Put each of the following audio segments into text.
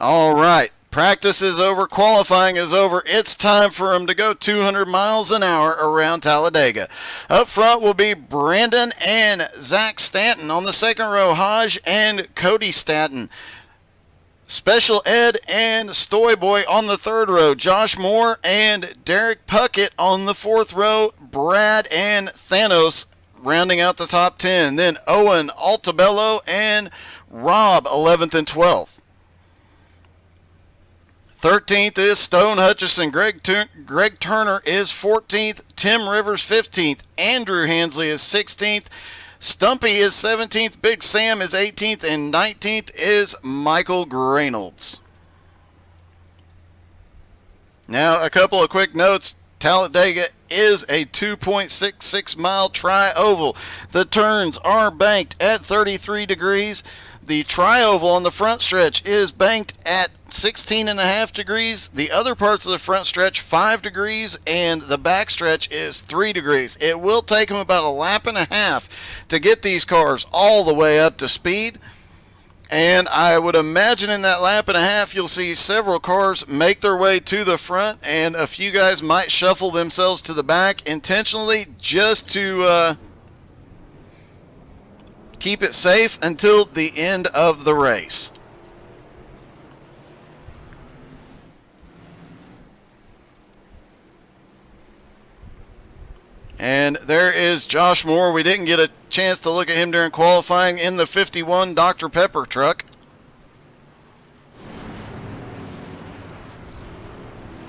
All right. Practice is over. Qualifying is over. It's time for him to go 200 miles an hour around Talladega. Up front will be Brandon and Zach Stanton. On the second row, Hodge and Cody Stanton. Special Ed and Stoyboy on the third row. Josh Moore and Derek Puckett on the fourth row. Brad and Thanos rounding out the top 10. Then Owen Altabello and Rob 11th and 12th. 13th is Stone Hutchison. Greg Turner is 14th. Tim Rivers 15th. Andrew Hansley is 16th. Stumpy is 17th. Big Sam is 18th. And 19th is Michael Reynolds. Now, a couple of quick notes. Talladega is a 2.66 mile tri-oval. The turns are banked at 33 degrees. The tri-oval on the front stretch is banked at 16.5 degrees. The other parts of the front stretch 5 degrees, and the back stretch is 3 degrees. It will take them about a lap and a half to get these cars all the way up to speed. And I would imagine in that lap and a half you'll see several cars make their way to the front, and a few guys might shuffle themselves to the back intentionally just to keep it safe until the end of the race. And there is Josh Moore. We didn't get a chance to look at him during qualifying in the 51 Dr. Pepper truck.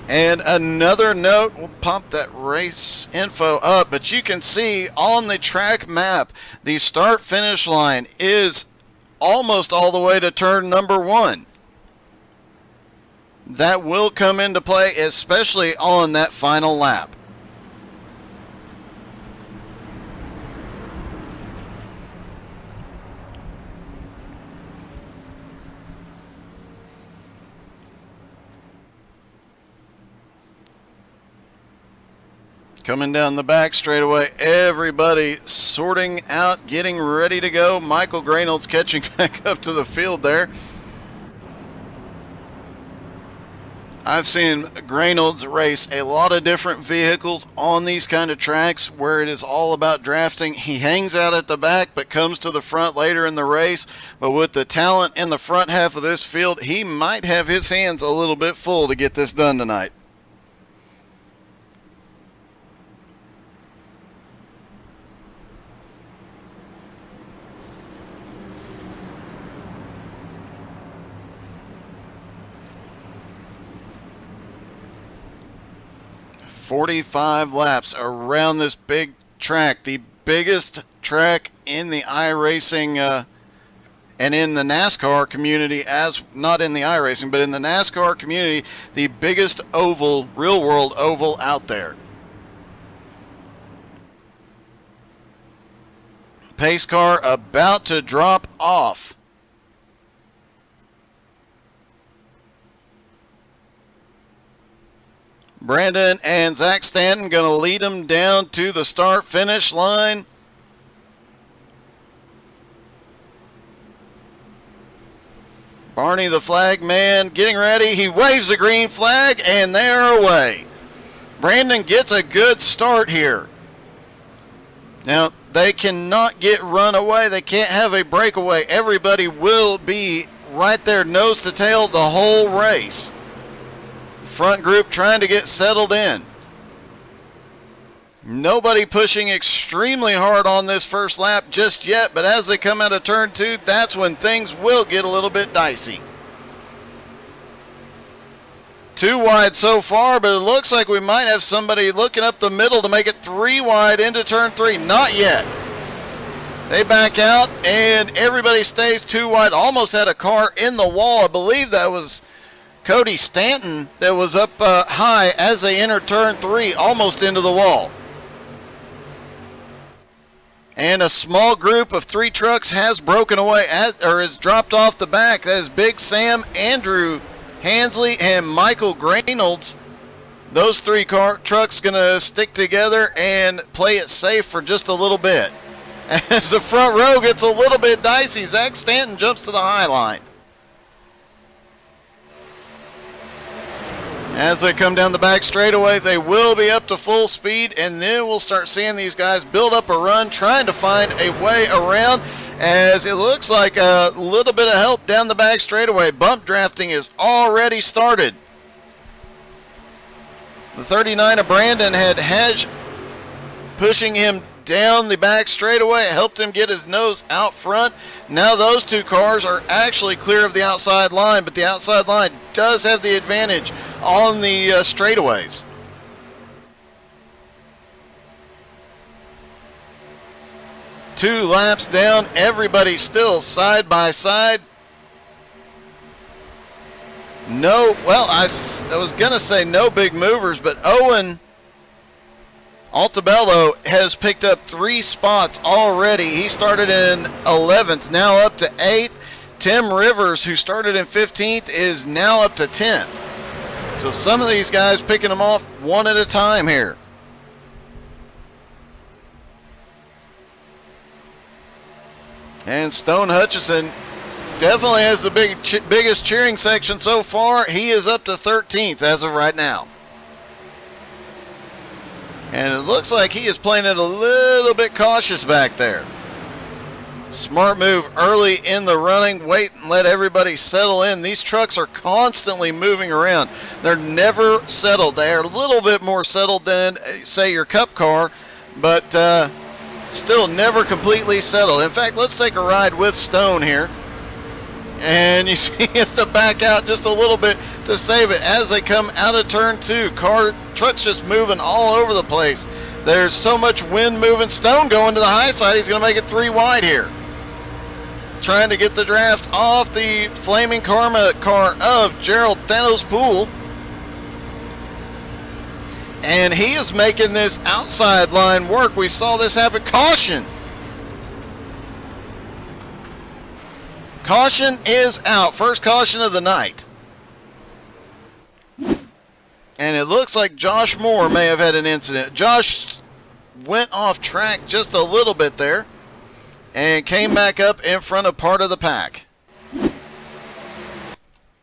And another note, we'll pop that race info up, but you can see on the track map, the start-finish line is almost all the way to turn number 1. That will come into play, especially on that final lap. Coming down the back straightaway, everybody sorting out, getting ready to go. Michael Reynolds catching back up to the field there. I've seen Reynolds race a lot of different vehicles on these kind of tracks where it is all about drafting. He hangs out at the back but comes to the front later in the race. But with the talent in the front half of this field, he might have his hands a little bit full to get this done tonight. "45 laps around this big track, the biggest track in the iRacing and in the NASCAR community, as not in the iRacing, but in the NASCAR community, the biggest oval, real world oval out there." Pace car about to drop off. Brandon and Zach Stanton going to lead them down to the start-finish line. Barney the flag man getting ready. He waves the green flag, and they're away. Brandon gets a good start here. Now, they cannot get run away. They can't have a breakaway. Everybody will be right there nose to tail the whole race. Front group trying to get settled in. Nobody pushing extremely hard on this first lap just yet, but as they come out of turn 2, that's when things will get a little bit dicey. 2 wide so far, but it looks like we might have somebody looking up the middle to make it 3 wide into turn 3. Not yet. They back out, and everybody stays 2 wide. Almost had a car in the wall. I believe that was Cody Stanton that was up high as they entered turn 3, almost into the wall. And a small group of 3 trucks has broken away or has dropped off the back. That is Big Sam, Andrew Hansley, and Michael Reynolds. Those 3 trucks going to stick together and play it safe for just a little bit. As the front row gets a little bit dicey, Zach Stanton jumps to the high line. As they come down the back straightaway, they will be up to full speed, and then we'll start seeing these guys build up a run, trying to find a way around, as it looks like a little bit of help down the back straightaway. Bump drafting is already started. The 39 of Brandon had Hedge pushing him down the back straightaway. It helped him get his nose out front. Now those two cars are actually clear of the outside line, but the outside line does have the advantage on the straightaways. Two laps down, everybody still side by side. No, well, I was going to say no big movers, but Owen Altabello has picked up 3 spots already. He started in 11th, now up to 8th. Tim Rivers, who started in 15th, is now up to 10th. So some of these guys picking them off one at a time here. And Stone Hutchison definitely has the biggest cheering section so far. He is up to 13th as of right now. And it looks like he is playing it a little bit cautious back there. Smart move early in the running. Wait and let everybody settle in. These trucks are constantly moving around. They're never settled. They are a little bit more settled than, say, your Cup car, but still never completely settled. In fact, let's take a ride with Stone here. And you see he has to back out just a little bit to save it as they come out of turn 2. Trucks just moving all over the place. There's so much wind moving. Stone going to the high side. He's going to make it 3 wide here. Trying to get the draft off the Flaming Karma car of Gerald Thanos Poole. And he is making this outside line work. We saw this happen. Caution! Caution is out. First caution of the night. And it looks like Josh Moore may have had an incident. Josh went off track just a little bit there and came back up in front of part of the pack.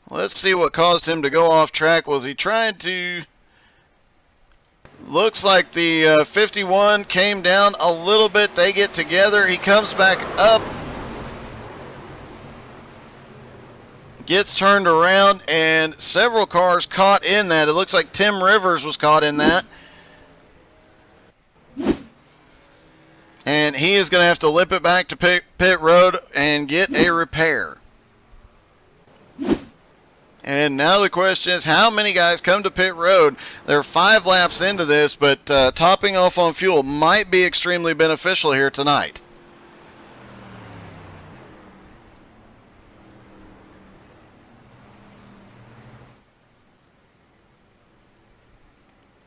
Let's see what caused him to go off track. Was he trying to... Looks like the 51 came down a little bit. They get together. He comes back up. Gets turned around, and several cars caught in that. It looks like Tim Rivers was caught in that. And he is going to have to lip it back to pit road and get a repair. And now the question is, how many guys come to pit road? They're 5 laps into this, but topping off on fuel might be extremely beneficial here tonight.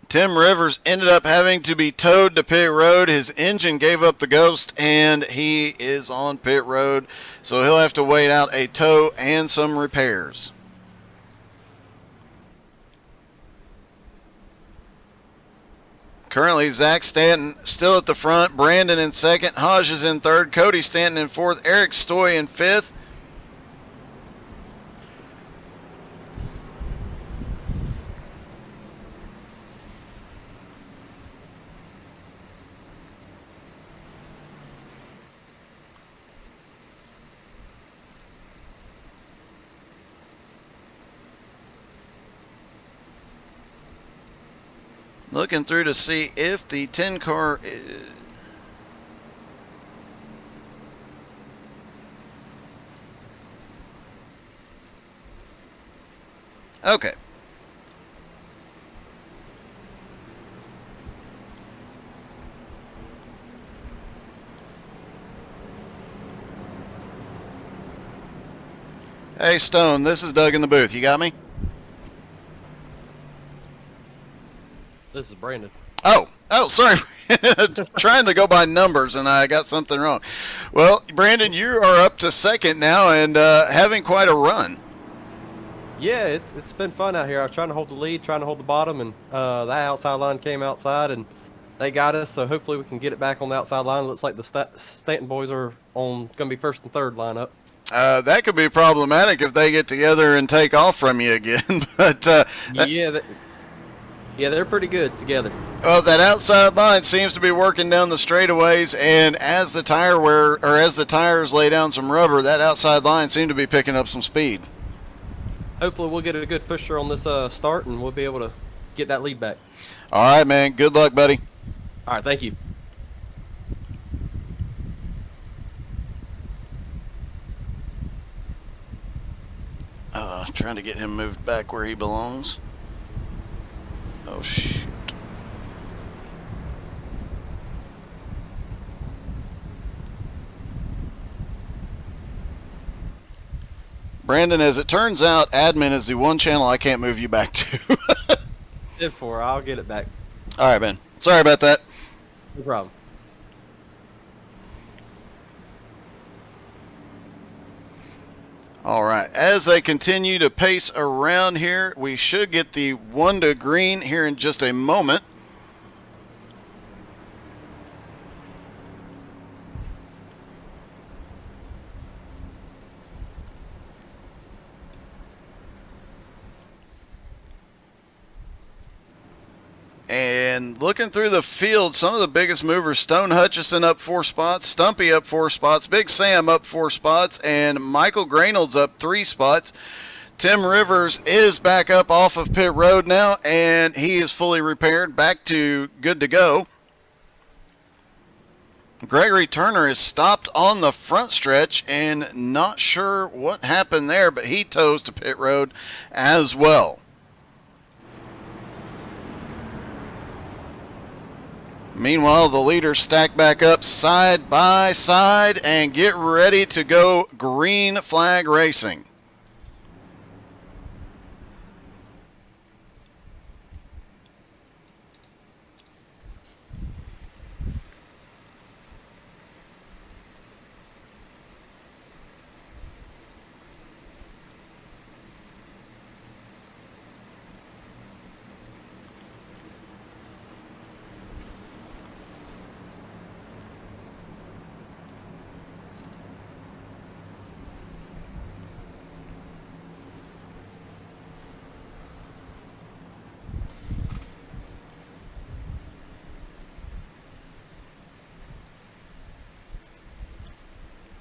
Tim Rivers ended up having to be towed to pit road. His engine gave up the ghost, and he is on pit road. So he'll have to wait out a tow and some repairs. Currently, Zach Stanton still at the front. Brandon in second. Hodge is in third. Cody Stanton in fourth. Eric Stoy in fifth. Looking through to see if the 10 car is... Okay. Hey Stone, this is Doug in the booth. You got me? This is Brandon. Oh, sorry. Trying to go by numbers, and I got something wrong. Well, Brandon, you are up to second now and having quite a run. Yeah, it's been fun out here. I was trying to hold the lead, trying to hold the bottom, and that outside line came outside, and they got us, so hopefully we can get it back on the outside line. Looks like the Stanton boys are going to be first and third lineup. That could be problematic if they get together and take off from you again. But Yeah, yeah, they're pretty good together. well, that outside line seems to be working down the straightaways, and as the tires lay down some rubber, that outside line seemed to be picking up some speed. Hopefully, we'll get a good pusher on this start, and we'll be able to get that lead back. All right, man. Good luck, buddy. All right, thank you. Trying to get him moved back where he belongs. Oh, shoot. Brandon, as it turns out, admin is the one channel I can't move you back to. 10-4, I'll get it back. All right, man. Sorry about that. No problem. All right, as they continue to pace around here, we should get the 1 to green here in just a moment. And looking through the field, some of the biggest movers, Stone Hutchison up 4 spots, Stumpy up 4 spots, Big Sam up 4 spots, and Michael Grainolds up 3 spots. Tim Rivers is back up off of pit road now, and he is fully repaired, back to good to go. Gregory Turner is stopped on the front stretch, and not sure what happened there, but he toes to pit road as well. Meanwhile, the leaders stack back up side by side and get ready to go green flag racing.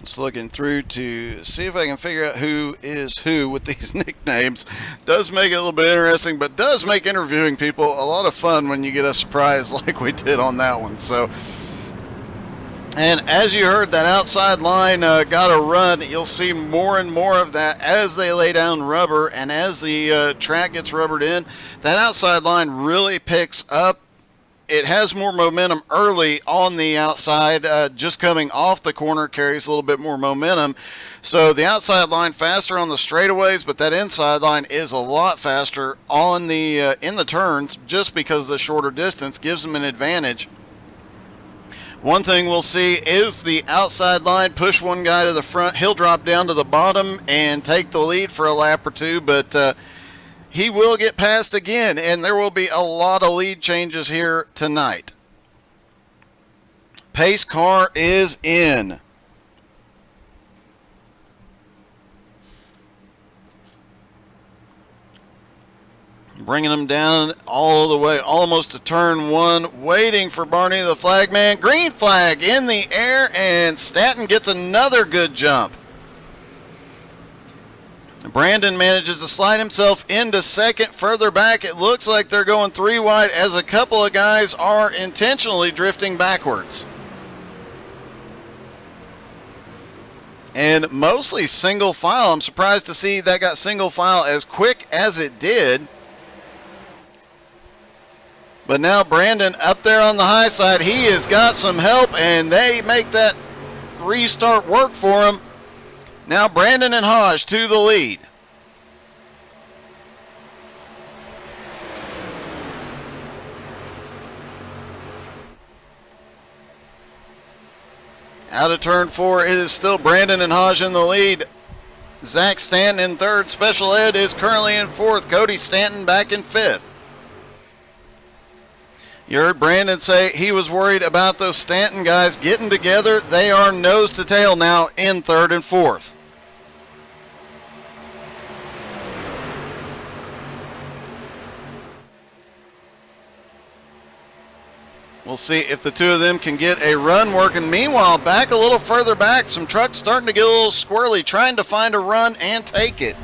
Just looking through to see if I can figure out who is who with these nicknames. Does make it a little bit interesting, but does make interviewing people a lot of fun when you get a surprise like we did on that one. So, and as you heard, that outside line got a run. You'll see more and more of that as they lay down rubber, and as the track gets rubbered in, that outside line really picks up. It has more momentum early on the outside, just coming off the corner carries a little bit more momentum. So the outside line faster on the straightaways, but that inside line is a lot faster on the in the turns, just because the shorter distance gives them an advantage. One thing we'll see is the outside line push one guy to the front. He'll drop down to the bottom and take the lead for a lap or two, but he will get passed again, and there will be a lot of lead changes here tonight. Pace car is in. Bringing them down all the way, almost to turn 1, waiting for Barney the flagman. Green flag in the air, and Stanton gets another good jump. Brandon manages to slide himself into second. Further back, it looks like they're going 3 wide as a couple of guys are intentionally drifting backwards. And mostly single file. I'm surprised to see that got single file as quick as it did. But now Brandon up there on the high side, he has got some help, and they make that restart work for him. Now Brandon and Hodge to the lead. Out of turn 4, it is still Brandon and Hodge in the lead. Zach Stanton in third. Special Ed is currently in fourth. Cody Stanton back in fifth. You heard Brandon say he was worried about those Stanton guys getting together. They are nose to tail now in third and fourth. We'll see if the two of them can get a run working. Meanwhile, back a little further back, some trucks starting to get a little squirrely, trying to find a run and take it.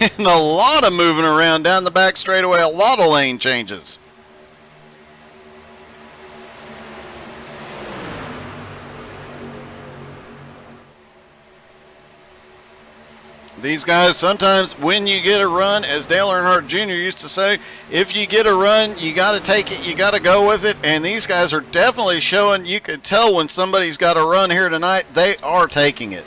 And a lot of moving around down the back straightaway, a lot of lane changes. These guys, sometimes when you get a run, as Dale Earnhardt Jr. used to say, if you get a run, you got to take it, you got to go with it. And these guys are definitely showing, you can tell when somebody's got a run here tonight, they are taking it.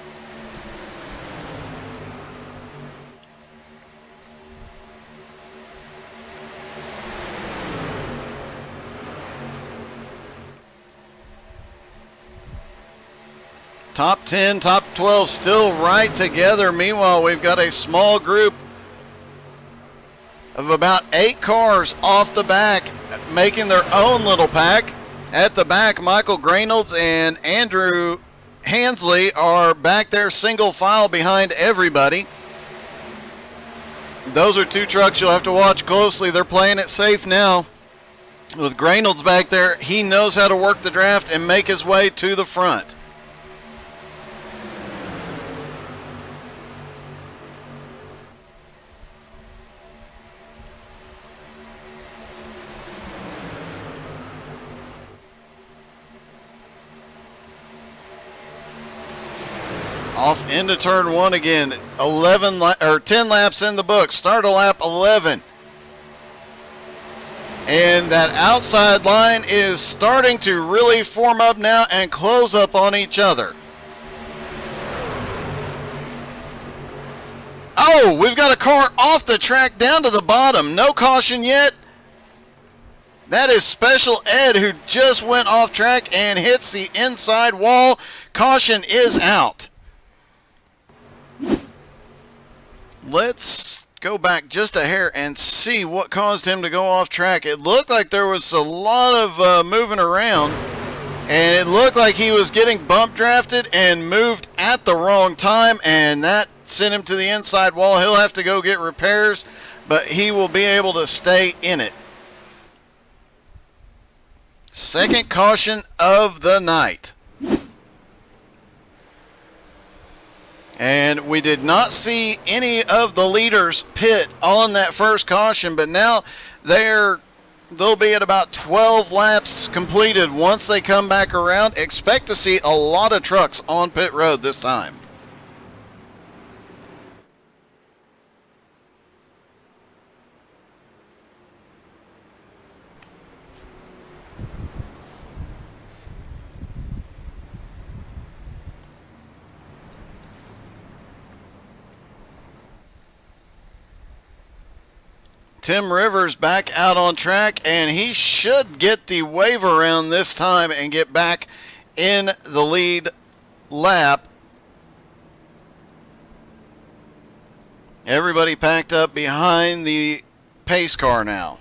Top 10, top 12 still right together. Meanwhile, we've got a small group of about 8 cars off the back making their own little pack. At the back, Michael Graynolds and Andrew Hansley are back there single file behind everybody. Those are 2 trucks you'll have to watch closely. They're playing it safe now. With Graynolds back there, he knows how to work the draft and make his way to the front. Off into turn 1 again. 10 laps in the book. Start a lap 11. And that outside line is starting to really form up now and close up on each other. Oh, we've got a car off the track down to the bottom. No caution yet. That is Special Ed, who just went off track and hits the inside wall. Caution is out. Let's go back just a hair and see what caused him to go off track. It looked like there was a lot of moving around, and it looked like he was getting bump drafted and moved at the wrong time, and that sent him to the inside wall. He'll have to go get repairs, but he will be able to stay in it. Second caution of the night. And we did not see any of the leaders pit on that first caution, but now they'll be at about 12 laps completed once they come back around. Expect to see a lot of trucks on pit road this time. Tim Rivers back out on track, and he should get the wave around this time and get back in the lead lap. Everybody packed up behind the pace car now.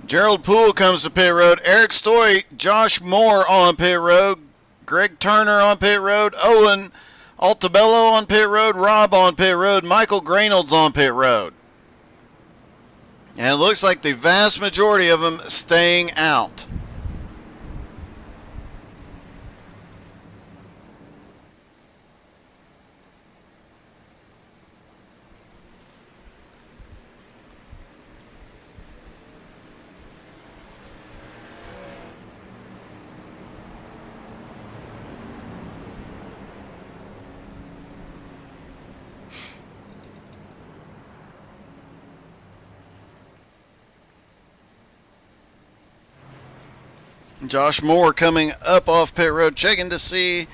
Gerald Poole comes to pit road. Eric Stoy, Josh Moore on pit road. Greg Turner on pit road. Owen Altabello on pit road. Rob on pit road. Michael Graynolds on pit road. And it looks like the vast majority of them staying out. Josh Moore coming up off pit road, checking to see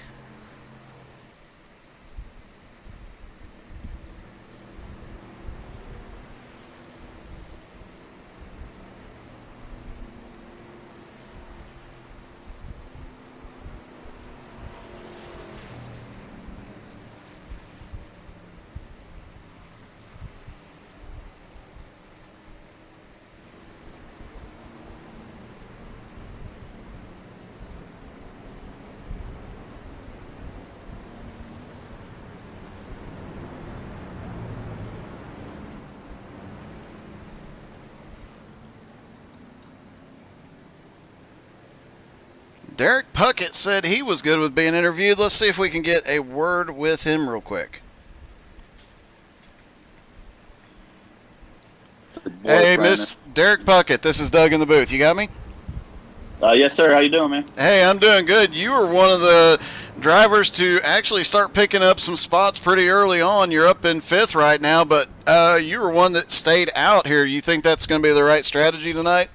Derek Puckett said he was good with being interviewed. Let's see if we can get a word with him real quick. Hey, Miss Derek Puckett, this is Doug in the booth. You got me? Yes, sir. How you doing, man? Hey, I'm doing good. You were one of the drivers to actually start picking up some spots pretty early on. You're up in 5th right now, but you were one that stayed out here. You think that's going to be the right strategy tonight?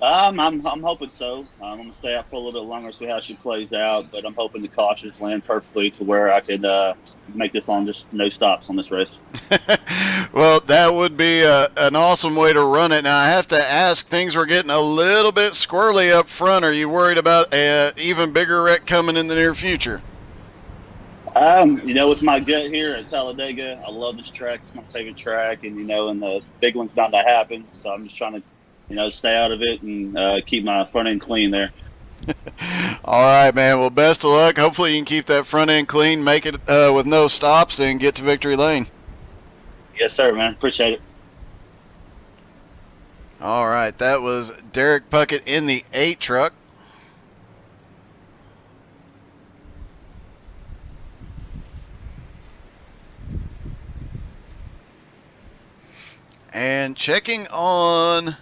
I'm hoping so. I'm gonna stay out for a little bit longer, see how she plays out. But I'm hoping the cautions land perfectly to where I could make this on just no stops on this race. Well, that would be an awesome way to run it. Now, I have to ask, things were getting a little bit squirrely up front. Are you worried about an even bigger wreck coming in the near future? With my gut here at Talladega, I love this track. It's my favorite track, and and the big one's bound to happen. So I'm just trying to stay out of it and keep my front end clean there. All right, man. Well, best of luck. Hopefully you can keep that front end clean, make it with no stops, and get to victory lane. Yes, sir, man. Appreciate it. All right, that was Derek Puckett in the 8 truck. And checking on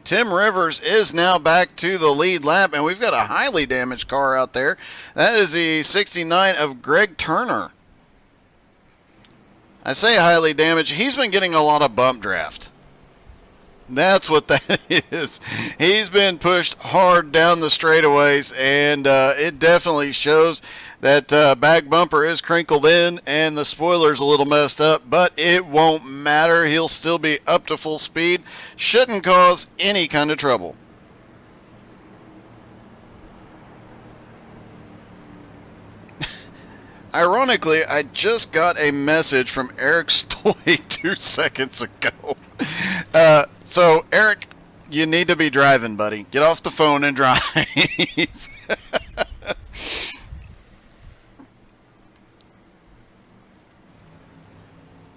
Tim Rivers is now back to the lead lap, and we've got a highly damaged car out there. That is the 69 of Greg Turner. I say highly damaged. He's been getting a lot of bump draft. That's what that is. He's been pushed hard down the straightaways, and it definitely shows that back bumper is crinkled in and the spoiler's a little messed up, but it won't matter. He'll still be up to full speed. Shouldn't cause any kind of trouble. Ironically, I just got a message from Eric Stoy 2 seconds ago. So, Eric, you need to be driving, buddy. Get off the phone and drive.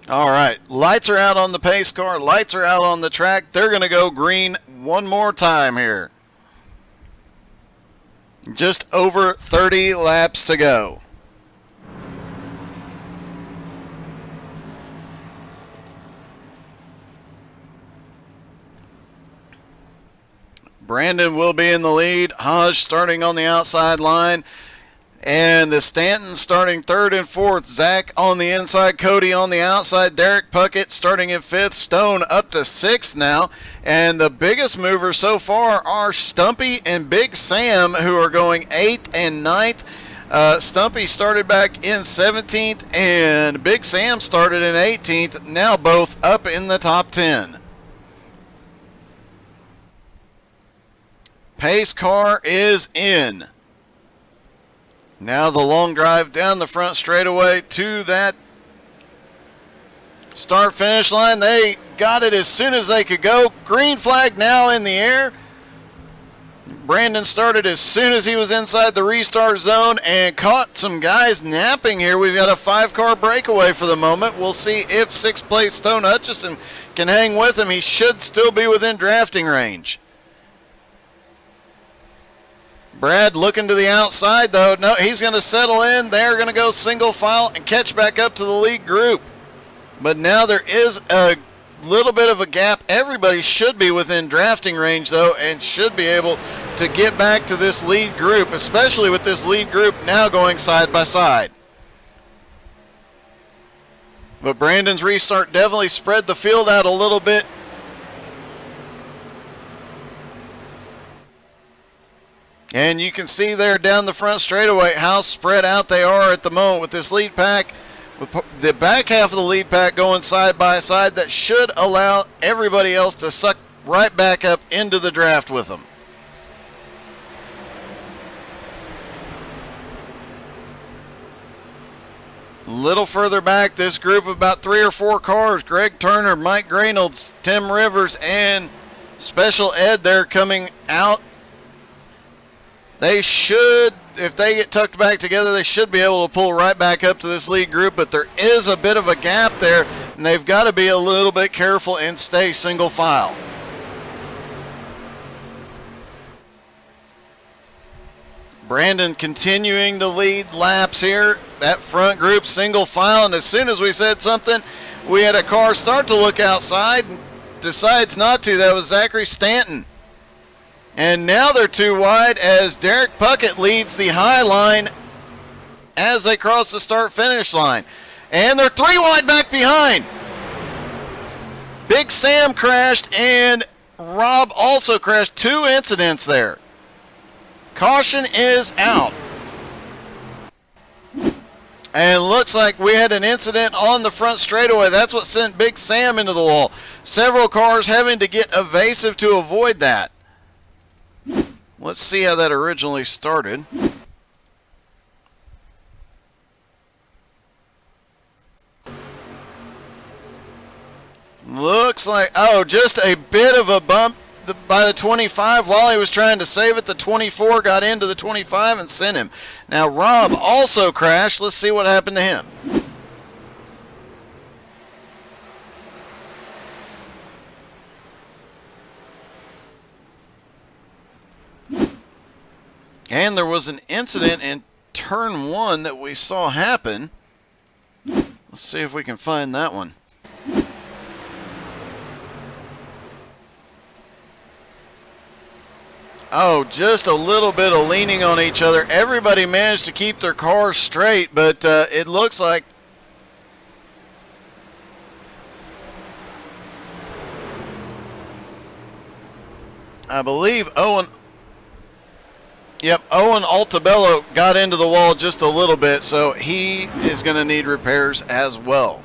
All right, lights are out on the pace car. Lights are out on the track. They're going to go green one more time here. Just over 30 laps to go. Brandon will be in the lead. Hodge starting on the outside line. And the Stanton starting 3rd and 4th. Zach on the inside. Cody on the outside. Derek Puckett starting in 5th. Stone up to 6th now. And the biggest movers so far are Stumpy and Big Sam, who are going 8th and 9th. Stumpy started back in 17th. And Big Sam started in 18th. Now both up in the top 10. Pace car is in. Now the long drive down the front straightaway to that start finish line. They got it as soon as they could go. Green flag now in the air. Brandon started as soon as he was inside the restart zone and caught some guys napping here. We've got a 5-car breakaway for the moment. We'll see if 6th place Stone Hutchison can hang with him. He should still be within drafting range. Brad looking to the outside, though. No, he's going to settle in. They're going to go single file and catch back up to the lead group. But now there is a little bit of a gap. Everybody should be within drafting range, though, and should be able to get back to this lead group, especially with this lead group now going side by side. But Brandon's restart definitely spread the field out a little bit. And you can see there down the front straightaway how spread out they are at the moment with this lead pack. With the back half of the lead pack going side by side, that should allow everybody else to suck right back up into the draft with them. A little further back, this group of about 3 or 4 cars, Greg Turner, Mike Reynolds, Tim Rivers, and Special Ed, they're coming out. They should, if they get tucked back together, they should be able to pull right back up to this lead group, but there is a bit of a gap there, and they've got to be a little bit careful and stay single file. Brandon continuing to lead laps here. That front group single file, and as soon as we said something, we had a car start to look outside and decides not to. That was Zachary Stanton. And now they're too wide as Derek Puckett leads the high line as they cross the start-finish line. And they're 3 wide back behind. Big Sam crashed and Rob also crashed. 2 incidents there. Caution is out. And looks like we had an incident on the front straightaway. That's what sent Big Sam into the wall. Several cars having to get evasive to avoid that. Let's see how that originally started. Looks like, oh, just a bit of a bump by the 25 while he was trying to save it. The 24 got into the 25 and sent him. Now Rob also crashed. Let's see what happened to him. And there was an incident in turn 1 that we saw happen. Let's see if we can find that one. Oh, just a little bit of leaning on each other. Everybody managed to keep their cars straight, but it looks like I believe Owen Altabello got into the wall just a little bit, so he is going to need repairs as well.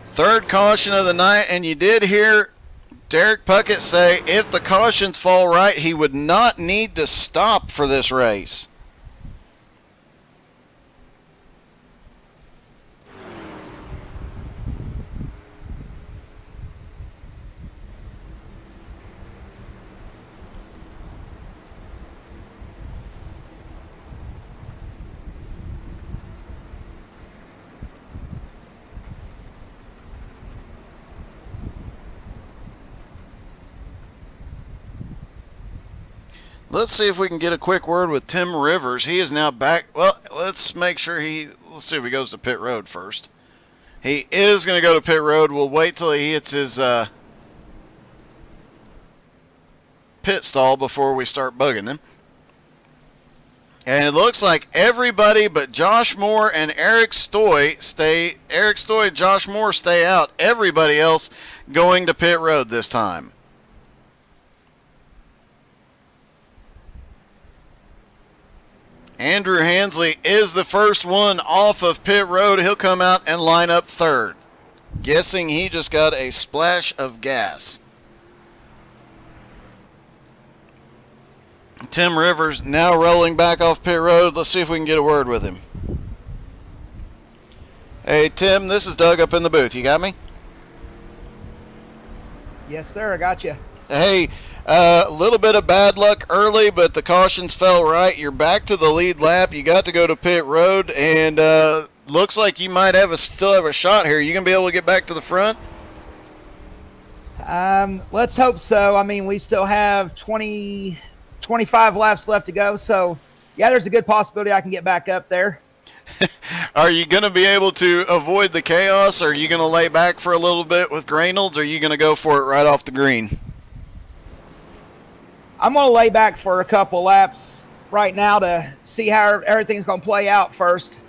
Third caution of the night, and you did hear Derek Puckett say if the cautions fall right, he would not need to stop for this race. Let's see if we can get a quick word with Tim Rivers. He is now back. Well, let's make sure let's see if he goes to pit road first. He is going to go to pit road. We'll wait till he hits his pit stall before we start bugging him. And it looks like everybody but Josh Moore and Eric Stoy stay. Eric Stoy and Josh Moore stay out. Everybody else going to pit road this time. Andrew Hansley is the first one off of pit road. He'll come out and line up third. Guessing he just got a splash of gas. Tim Rivers now rolling back off pit road. Let's see if we can get a word with him. Hey, Tim, this is Doug up in the booth. You got me? Yes, sir. I got you. Hey, a little bit of bad luck early, but the cautions fell right. You're back to the lead lap. You got to go to pit road, and looks like you might still have a shot here. You going to be able to get back to the front? Let's hope so. I mean, we still have 25 laps left to go, so yeah, there's a good possibility I can get back up there. Are you going to be able to avoid the chaos? Are you going to lay back for a little bit with Reynolds, or are you going to go for it right off the green? I'm going to lay back for a couple laps right now to see how everything's going to play out first.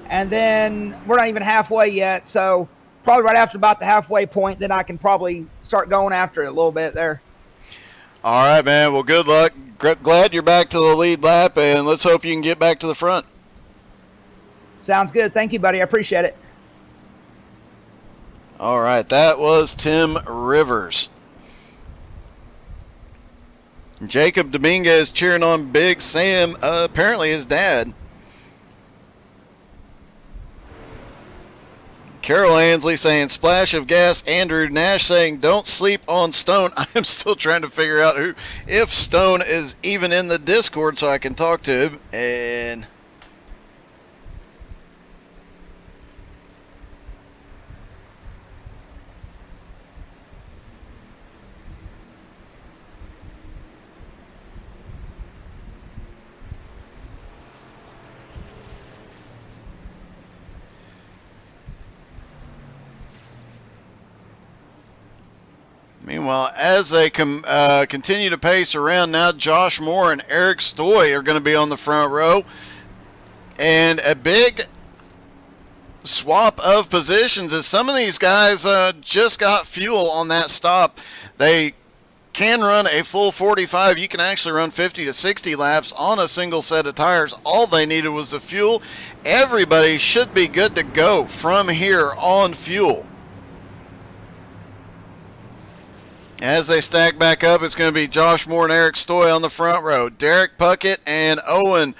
And then we're not even halfway yet, so probably right after about the halfway point, then I can probably start going after it a little bit there. All right, man. Well, good luck. Glad you're back to the lead lap, and let's hope you can get back to the front. Sounds good. Thank you, buddy. I appreciate it. All right, that was Tim Rivers. Jacob Dominguez cheering on Big Sam, apparently his dad. Carol Ansley saying splash of gas. Andrew Nash saying don't sleep on Stone. I'm still trying to figure out if Stone is even in the Discord so I can talk to him. And Meanwhile, as they continue to pace around, now Josh Moore and Eric Stoy are going to be on the front row. And a big swap of positions as some of these guys just got fuel on that stop. They can run a full 45. You can actually run 50 to 60 laps on a single set of tires. All they needed was the fuel. Everybody should be good to go from here on fuel. As they stack back up, it's going to be Josh Moore and Eric Stoy on the front row. Derek Puckett and Owen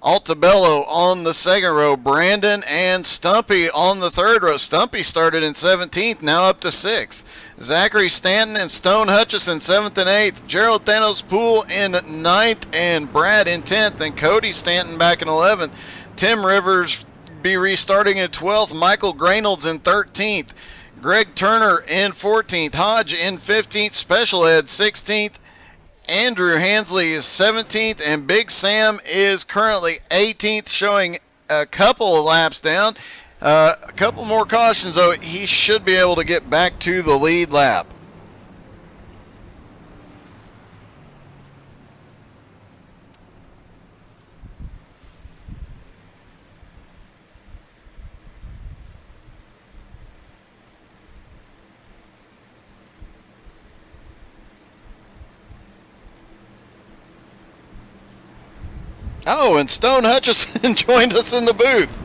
Altabello on the second row. Brandon and Stumpy on the third row. Stumpy started in 17th, now up to 6th. Zachary Stanton and Stone Hutchison 7th and 8th. Gerald Thanos Poole in 9th and Brad in 10th. And Cody Stanton back in 11th. Tim Rivers be restarting in 12th. Michael Graynolds in 13th. Greg Turner in 14th, Hodge in 15th, Special Ed 16th, Andrew Hansley is 17th, and Big Sam is currently 18th, showing a couple of laps down. A couple more cautions, though. He should be able to get back to the lead lap. Oh, and Stone Hutchison joined us in the booth.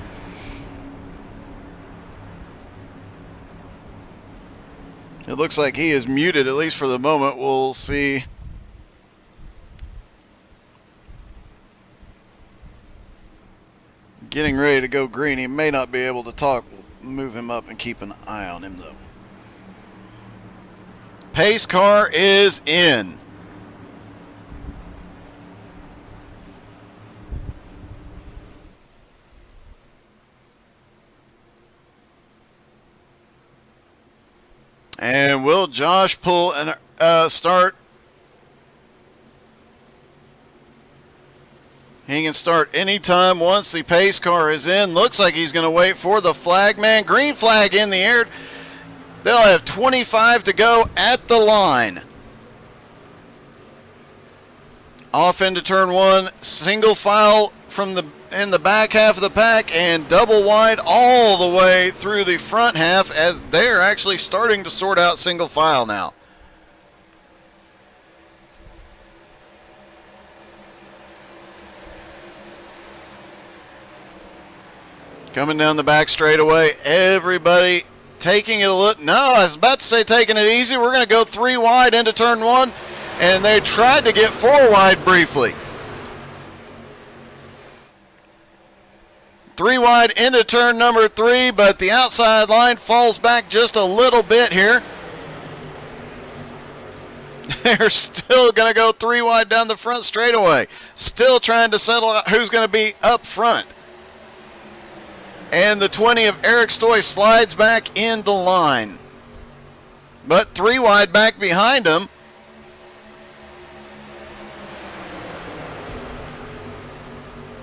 It looks like he is muted, at least for the moment. We'll see. Getting ready to go green. He may not be able to talk. We'll move him up and keep an eye on him, though. Pace car is in. And will Josh pull and start? He can start anytime once the pace car is in. Looks like he's going to wait for the flag man. Green flag in the air. They'll have 25 to go at the line. Off into turn one. Single file from in the back half of the pack and double wide all the way through the front half as they're actually starting to sort out single file now. Coming down the back straightaway, everybody taking it a look. No, I was about to say taking it easy. We're going to go 3 wide into turn one, and they tried to get 4 wide briefly. 3 wide into turn number 3, but the outside line falls back just a little bit here. They're still going to go 3 wide down the front straightaway. Still trying to settle out who's going to be up front. And the 20 of Eric Stoy slides back into line. But 3 wide back behind him.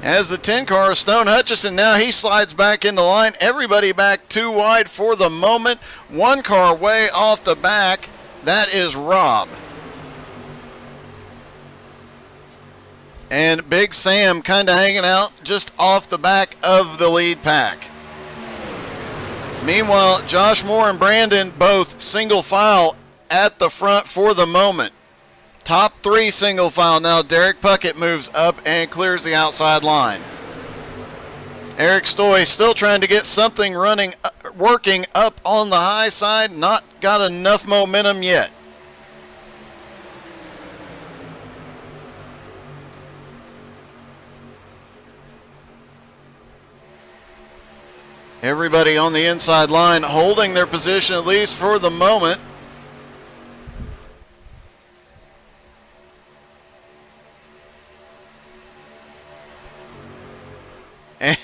As the 10 car, Stone Hutchison, now he slides back into line. Everybody back 2 wide for the moment. 1 car way off the back. That is Rob. And Big Sam kind of hanging out just off the back of the lead pack. Meanwhile, Josh Moore and Brandon both single file at the front for the moment. Top 3 single file now. Derek Puckett moves up and clears the outside line. Eric Stoy still trying to get something working up on the high side. Not got enough momentum yet. Everybody on the inside line holding their position at least for the moment.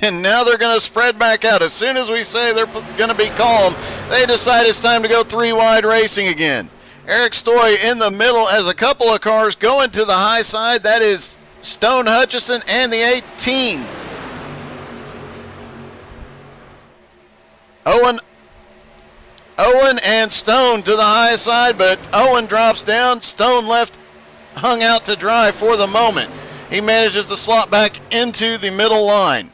And now they're going to spread back out. As soon as we say they're going to be calm, they decide it's time to go 3 wide racing again. Eric Stoy in the middle as a couple of cars going to the high side. That is Stone Hutchison and the 18. Owen and Stone to the high side, but Owen drops down. Stone left hung out to dry for the moment. He manages to slot back into the middle line.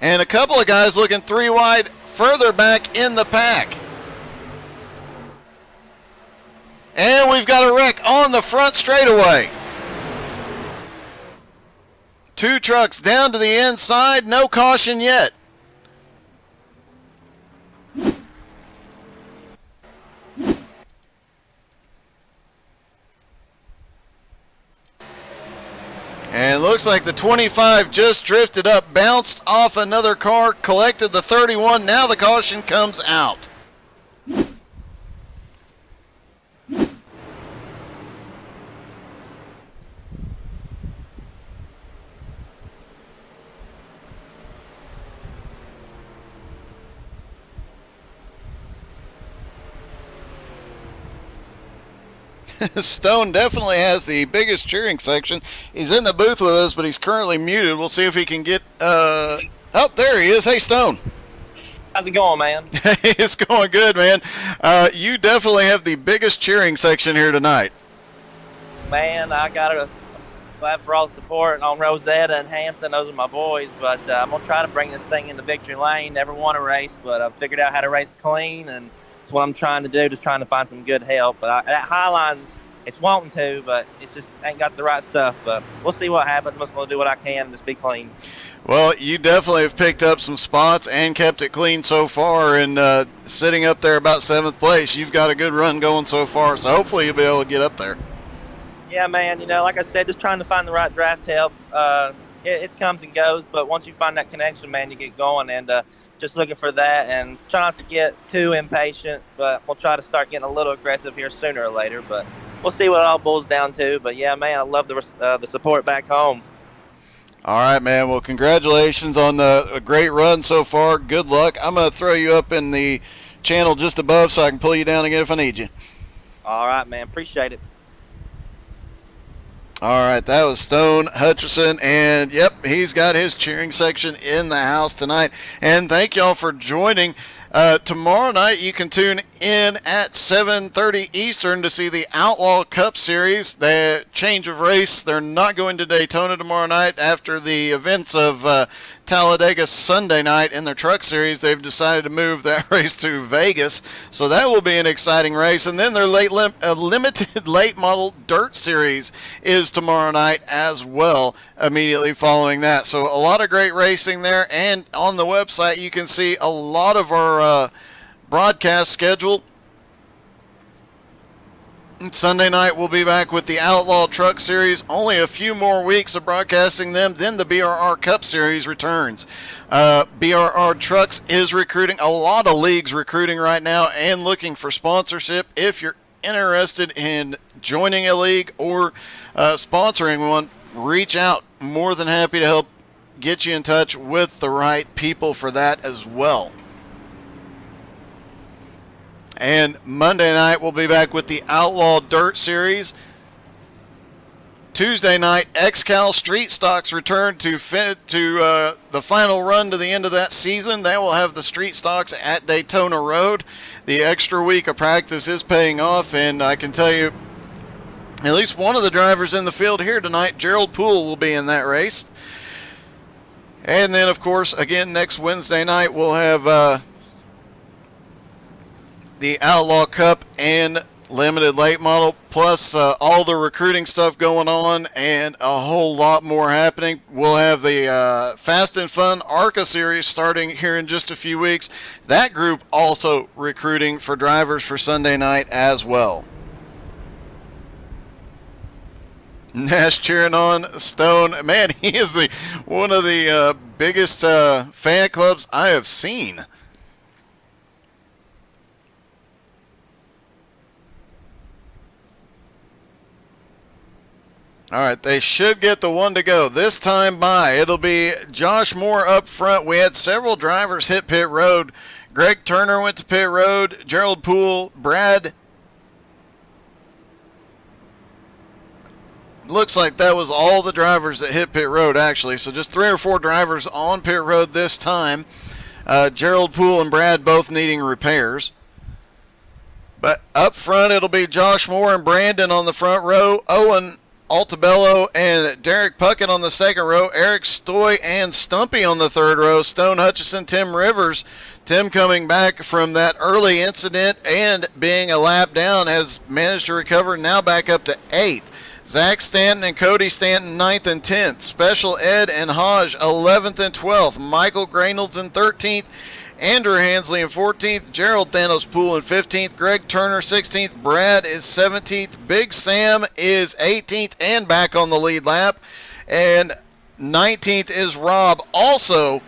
And a couple of guys looking 3 wide further back in the pack. And we've got a wreck on the front straightaway. 2 trucks down to the inside, no caution yet. And it looks like the 25 just drifted up, bounced off another car, collected the 31. Now the caution comes out. Stone definitely has the biggest cheering section. He's in the booth with us, but he's currently muted. We'll see if he can get... oh, there he is. Hey, Stone. How's it going, man? It's going good, man. You definitely have the biggest cheering section here tonight. Man, I'm glad for all the support on Rosetta and Hampton. Those are my boys, but I'm going to try to bring this thing into victory lane. Never won a race, but I've figured out how to race clean, and it's what I'm trying to do, just trying to find some good help. But that Highline's, it's wanting to, but it's just ain't got the right stuff. But we'll see what happens. I'm just going to do what I can and just be clean. Well, you definitely have picked up some spots and kept it clean so far, and sitting up there about 7th place. You've got a good run going so far, so hopefully you'll be able to get up there. Yeah, man, like I said, just trying to find the right draft help. It comes and goes, but once you find that connection, man, you get going, and just looking for that, and try not to get too impatient, but we'll try to start getting a little aggressive here sooner or later, but we'll see what it all boils down to. But yeah, man, I love the support back home. All right, man. Well, congratulations on a great run so far. Good luck. I'm going to throw you up in the channel just above so I can pull you down again if I need you. All right, man. Appreciate it. All right, that was Stone Hutcherson, and yep, he's got his cheering section in the house tonight. And thank y'all for joining. Tomorrow night you can tune in at 7:30 Eastern to see the Outlaw Cup Series. The change of race. They're not going to Daytona tomorrow night after the events of Talladega Sunday night in their truck series. They've decided to move that race to Vegas, so that will be an exciting race. And then their limited late model dirt series is tomorrow night as well, immediately following that. So a lot of great racing there, and on the website you can see a lot of our broadcast schedule. Sunday night we'll be back with the Outlaw Truck Series. Only a few more weeks of broadcasting them, then the BRR Cup Series returns. BRR Trucks is recruiting, a lot of leagues recruiting right now and looking for sponsorship. If you're interested in joining a league or sponsoring one, reach out. More than happy to help get you in touch with the right people for that as well. And Monday night we'll be back with the Outlaw Dirt Series. Tuesday night, XCal Street Stocks return to the final run to the end of that season. They will have the Street Stocks at Daytona Road. The extra week of practice is paying off, and I can tell you at least one of the drivers in the field here tonight, Gerald Poole, will be in that race. And then, of course, again, next Wednesday night we'll have the Outlaw Cup and limited late model, plus all the recruiting stuff going on and a whole lot more happening. We'll have the Fast and Fun ARCA series starting here in just a few weeks. That group also recruiting for drivers for Sunday night as well. Nash cheering on Stone. Man, he is one of the biggest fan clubs I have seen. All right, they should get the one to go. This time by, it'll be Josh Moore up front. We had several drivers hit pit road. Greg Turner went to pit road. Gerald Poole, Brad. Looks like that was all the drivers that hit pit road, actually. So just 3 or 4 drivers on pit road this time. Gerald Poole and Brad both needing repairs. But up front, it'll be Josh Moore and Brandon on the front row, Owen Altabello and Derek Puckett on the second row, Eric Stoy and Stumpy on the third row, Stone Hutchison, Tim Rivers. Tim, coming back from that early incident and being a lap down, has managed to recover, now back up to 8th. Zach Stanton and Cody Stanton 9th and 10th. Special Ed and Hodge 11th and 12th. Michael Graynolds in 13th. Andrew Hansley in 14th. Gerald Thanos Poole in 15th. Greg Turner 16th. Brad is 17th. Big Sam is 18th and back on the lead lap. And 19th is Rob, also.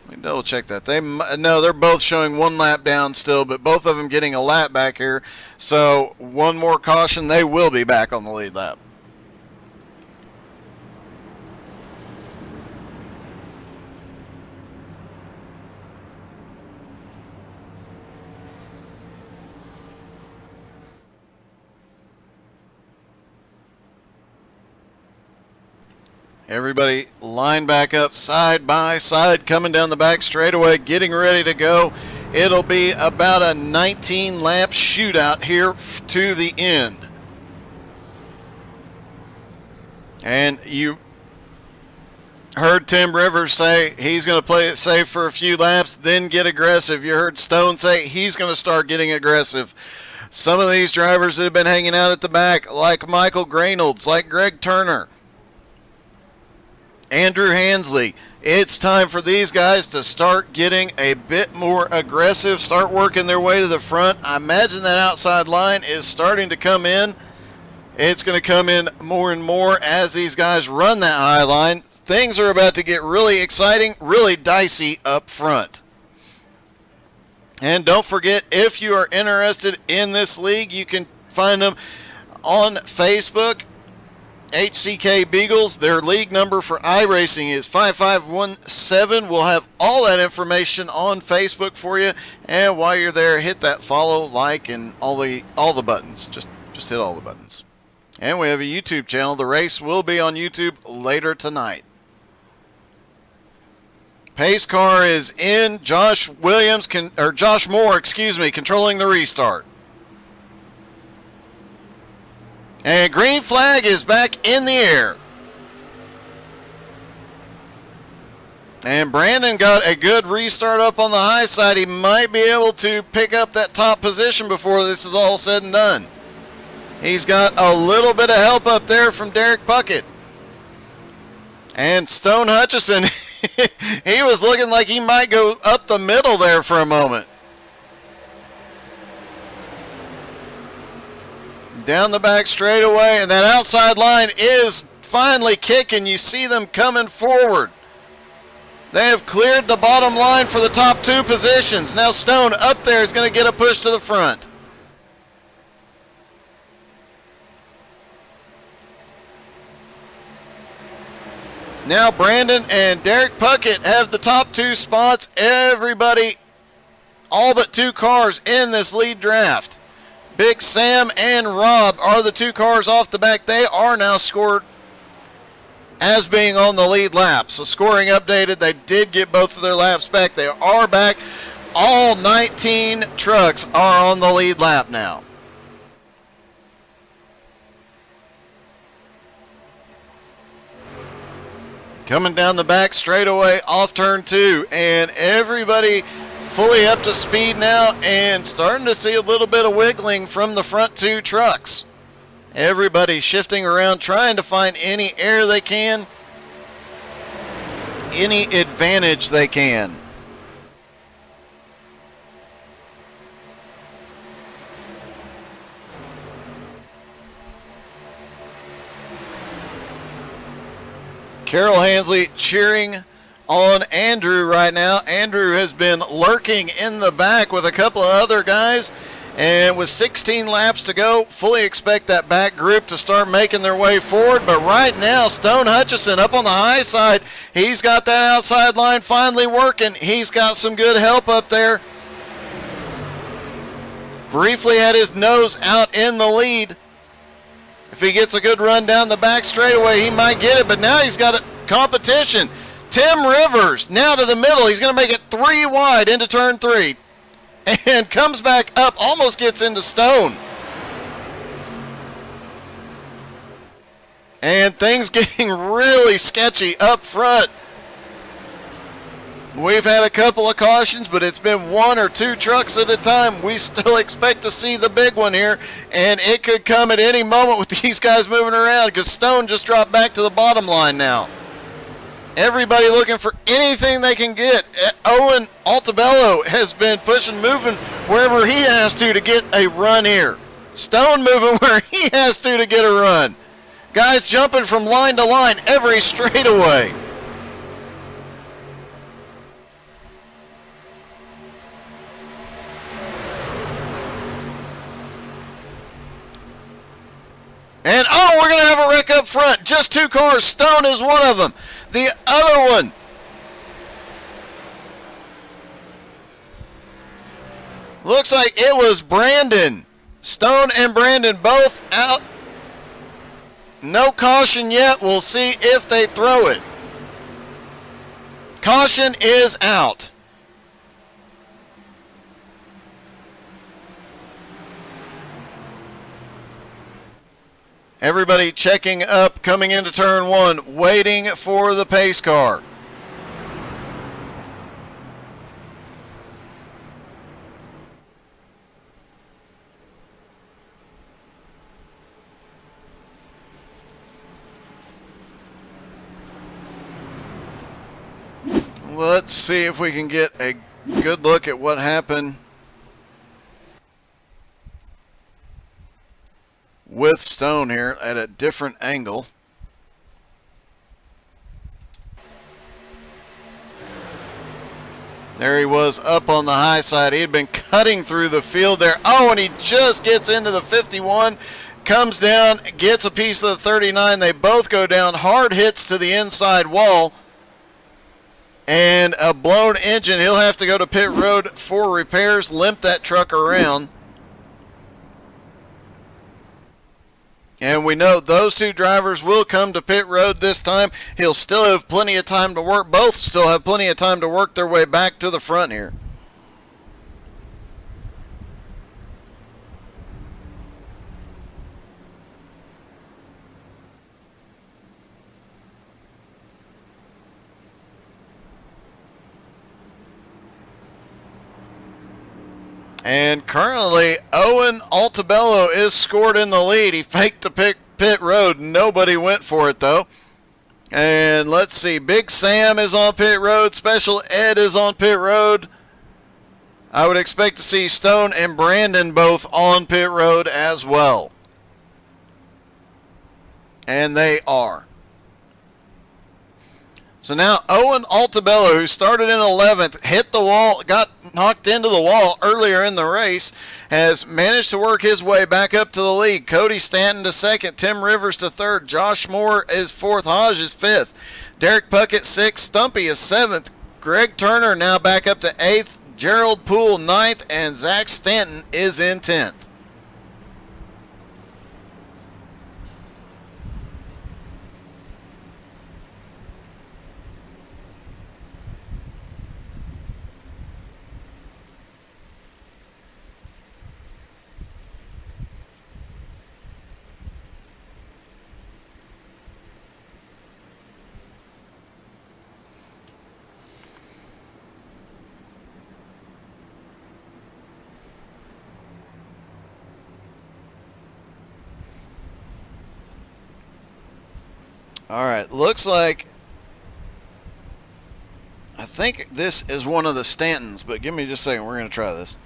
Let me double check that. They're both showing 1 lap down still, but both of them getting a lap back here. So one more caution, they will be back on the lead lap. Everybody line back up side by side, coming down the back straightaway, getting ready to go. It'll be about a 19-lap shootout here to the end. And you heard Tim Rivers say he's going to play it safe for a few laps, then get aggressive. You heard Stone say he's going to start getting aggressive. Some of these drivers that have been hanging out at the back, like Michael Graynolds, like Greg Turner, Andrew Hansley, it's time for these guys to start getting a bit more aggressive, start working their way to the front. I imagine that outside line is starting to come in. It's going to come in more and more as these guys run that high line. Things are about to get really exciting, really dicey up front. And don't forget, if you are interested in this league, you can find them on Facebook. HCK Beagles, their league number for iRacing is 5517. We'll have all that information on Facebook for you. And while you're there, hit that follow, like, and all the buttons. Just hit all the buttons. And we have a YouTube channel. The race will be on YouTube later tonight. Pace car is in. Josh Moore, controlling the restart. And green flag is back in the air. And Brandon got a good restart up on the high side. He might be able to pick up that top position before this is all said and done. He's got a little bit of help up there from Derek Puckett. And Stone Hutchison, he was looking like he might go up the middle there for a moment. Down the back straightaway, and that outside line is finally kicking. You see them coming forward. They have cleared the bottom line for the top 2 positions. Now Stone up there is going to get a push to the front. Now Brandon and Derek Puckett have the top 2 spots. Everybody, all but 2 cars in this lead draft. Big Sam and Rob are the 2 cars off the back. They are now scored as being on the lead lap. So scoring updated. They did get both of their laps back. They are back. All 19 trucks are on the lead lap now. Coming down the back straightaway off turn 2. And everybody fully up to speed now and starting to see a little bit of wiggling from the front 2 trucks. Everybody shifting around, trying to find any air they can, any advantage they can. Carol Hansley cheering on Andrew right now. Andrew has been lurking in the back with a couple of other guys, and with 16 laps to go, fully expect that back group to start making their way forward. But right now, Stone Hutchison up on the high side. He's got that outside line finally working. He's got some good help up there. Briefly had his nose out in the lead. If he gets a good run down the back straightaway, he might get it, but now he's got a competition. Tim Rivers now to the middle. He's going to make it 3 wide into turn 3. and comes back up, almost gets into Stone. And things getting really sketchy up front. We've had a couple of cautions, but it's been one or two trucks at a time. We still expect to see the big one here, and it could come at any moment with these guys moving around because Stone just dropped back to the bottom line now. Everybody looking for anything they can get. Owen Altabello has been pushing, moving wherever he has to get a run here. Stone moving where he has to get a run. Guys jumping from line to line every straightaway. And oh, we're going to have a wreck up front. Just two cars. Stone is one of them. The other one. Looks like it was Brandon. Stone and Brandon both out. No caution yet. We'll see if they throw it. Caution is out. Everybody checking up, coming into turn one, waiting for the pace car. Let's see if we can get a good look at what happened with Stone here at a different angle. There he was up on the high side. He had been cutting through the field there. Oh, and he just gets into the 51, comes down, gets a piece of the 39. They both go down. Hard hits to the inside wall. And a blown engine. He'll have to go to pit road for repairs, limp that truck around. And we know those two drivers will come to pit road this time. He'll still have plenty of time to work. Both still have plenty of time to work their way back to the front here. And currently, Owen Altabello is scored in the lead. He faked the pit road. Nobody went for it, though. And let's see. Big Sam is on pit road. Special Ed is on pit road. I would expect to see Stone and Brandon both on pit road as well. And they are. So now Owen Altabello, who started in 11th, hit the wall, got knocked into the wall earlier in the race, has managed to work his way back up to the lead. Cody Stanton to second, Tim Rivers to third, Josh Moore is fourth, Hodge is fifth, Derek Puckett sixth, Stumpy is seventh, Greg Turner now back up to eighth, Gerald Poole ninth, and Zach Stanton is in 10th. All right, looks like, I think this is one of the Stantons, but give me just a second. We're going to try this.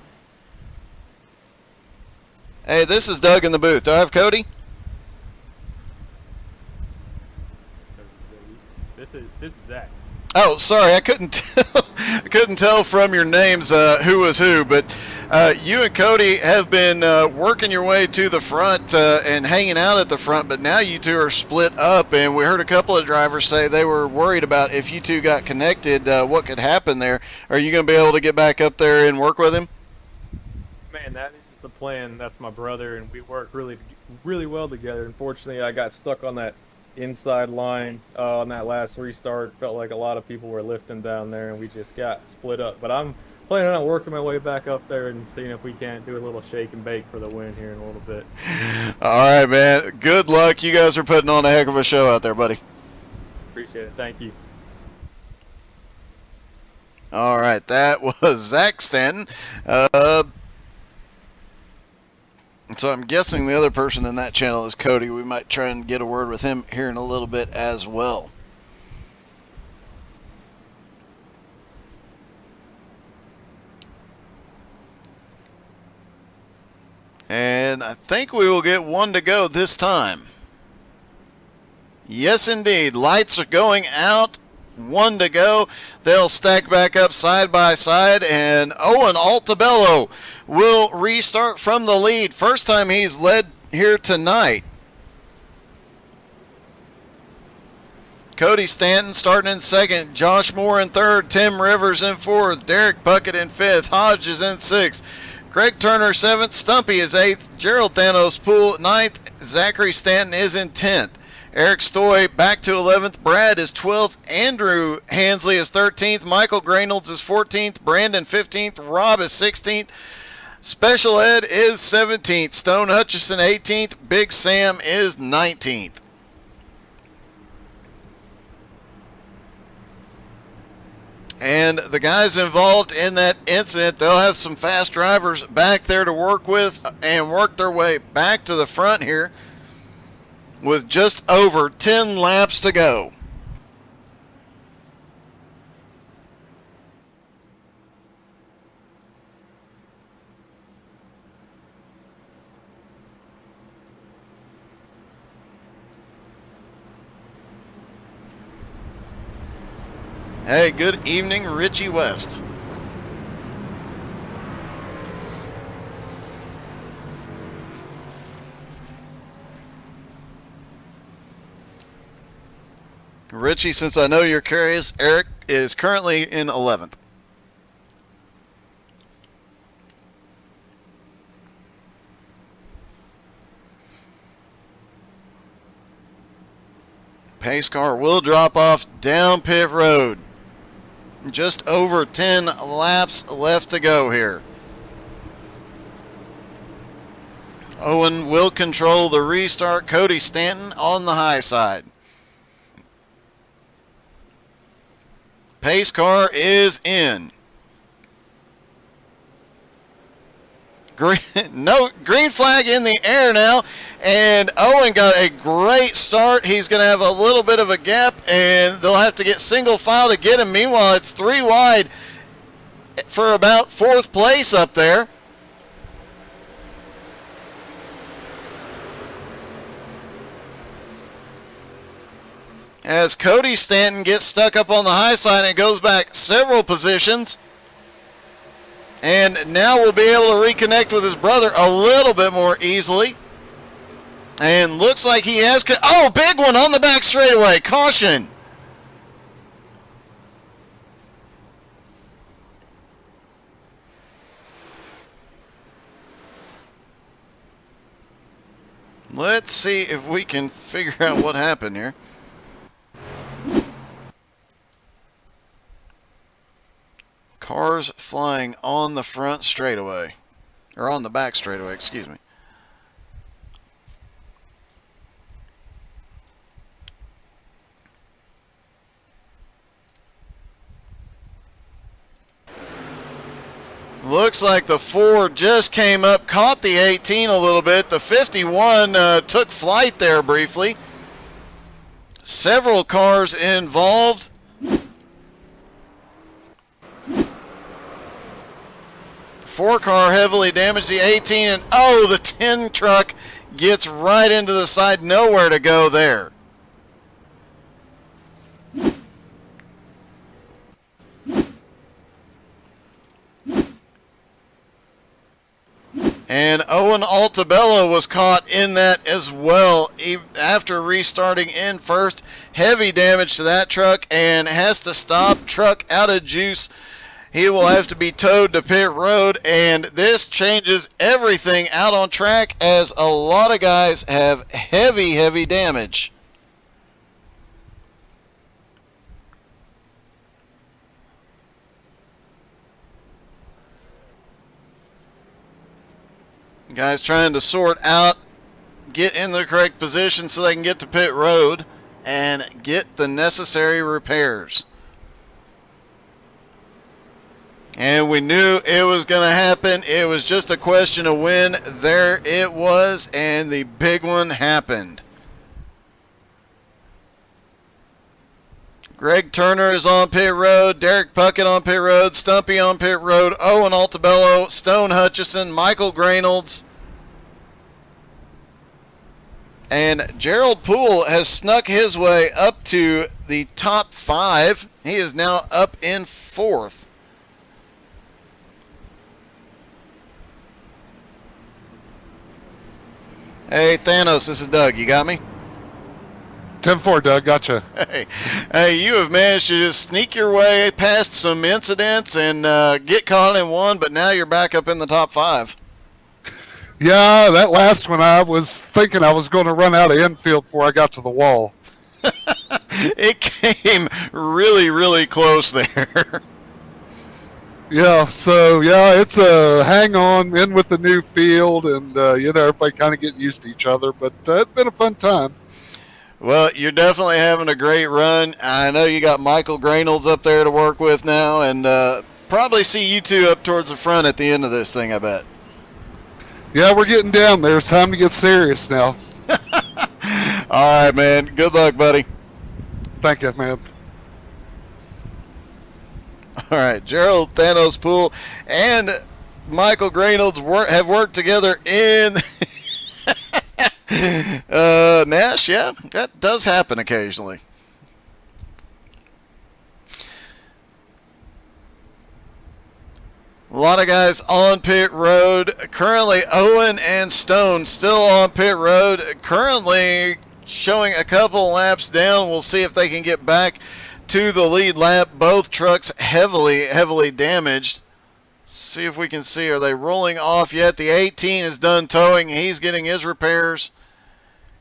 Hey, this is Doug in the booth. Do I have Cody? This is Zach. Oh, sorry, I couldn't tell. I couldn't tell from your names who was who, but you and Cody have been working your way to the front and hanging out at the front, but now you two are split up, and we heard a couple of drivers say they were worried about if you two got connected, what could happen there. Are you going to be able to get back up there and work with him? Man, that is the plan. That's my brother, and we work really well together. Unfortunately, I got stuck on that inside line on that last restart. Felt like a lot of people were lifting down there, and we just got split up. But I'm planning on working my way back up there and seeing if we can't do a little shake and bake for the win here in a little bit. All right, man. Good luck. You guys are putting on a heck of a show out there, buddy. Appreciate it. Thank you. All right, that was Zach Stanton. So I'm guessing the other person in that channel is Cody. We might try and get a word with him here in a little bit as well. And I think we will get one to go this time. Yes, indeed. Lights are going out. One to go. They'll stack back up side by side, and Owen Altabello will restart from the lead. First time he's led here tonight. Cody Stanton starting in second. Josh Moore in third. Tim Rivers in fourth. Derek Puckett in fifth. Hodge is in sixth. Greg Turner seventh. Stumpy is eighth. Gerald Thanos Poole ninth. Zachary Stanton is in 10th. Eric Stoy back to 11th. Brad is 12th. Andrew Hansley is 13th. Michael Graynolds is 14th. Brandon 15th. Rob is 16th. Special Ed is 17th. Stone Hutchison 18th. Big Sam is 19th. And the guys involved in that incident, they'll have some fast drivers back there to work with and work their way back to the front here with just over 10 laps to go. Hey, good evening, Richie West. Richie, since I know you're curious, Eric is currently in 11th. Pace car will drop off down pit road. Just over 10 laps left to go here. Owen will control the restart. Cody Stanton on the high side. Pace car is in. Green flag in the air now, and Owen got a great start. He's going to have a little bit of a gap, and they'll have to get single file to get him. Meanwhile, it's 3 wide for about 4th place up there. As Cody Stanton gets stuck up on the high side and goes back several positions. And now we'll be able to reconnect with his brother a little bit more easily. And looks like he has... Oh, big one on the back straightaway. Caution. Let's see if we can figure out what happened here. Cars flying on the front straightaway, or on the back straightaway, excuse me. Looks like the 4 just came up, caught the 18 a little bit. The 51 took flight there briefly. Several cars involved. 4 car heavily damaged, the 18, and oh, the 10 truck gets right into the side, nowhere to go there. And Owen Altabello was caught in that as well after restarting in first. Heavy damage to that truck and has to stop. Truck out of juice. He will have to be towed to pit road, and this changes everything out on track as a lot of guys have heavy damage. Guys trying to sort out, get in the correct position so they can get to pit road and get the necessary repairs. And we knew it was going to happen. It was just a question of when. There it was, and the big one happened. Greg Turner is on pit road, Derek Puckett on pit road, Stumpy on pit road, Owen Altabello, Stone Hutchison, Michael Grainolds, and Gerald Poole has snuck his way up to the top 5. He is now up in 4th. Hey, Thanos, this is Doug. You got me? 10-4, Doug. Gotcha. Hey, you have managed to just sneak your way past some incidents and get caught in one, but now you're back up in the top 5. Yeah, that last one, I was thinking I was going to run out of infield before I got to the wall. It came really, really close there. Yeah, so, yeah, it's a hang-on in with the new field, and, everybody kind of getting used to each other, but it's been a fun time. Well, you're definitely having a great run. I know you got Michael Grainolds up there to work with now, and probably see you two up towards the front at the end of this thing, I bet. Yeah, we're getting down there. It's time to get serious now. All right, man. Good luck, buddy. Thank you, man. All right, Gerald Thanos Poole and Michael Grainolds have worked together in Nash. Yeah, that does happen occasionally. A lot of guys on pit road. Currently, Owen and Stone still on pit road. Currently showing a couple laps down. We'll see if they can get back to the lead lap. Both trucks heavily damaged. See if we can see. Are they rolling off yet? The 18 is done towing. He's getting his repairs.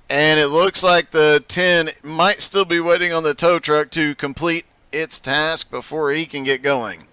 And it looks like the 10 might still be waiting on the tow truck to complete its task before he can get going.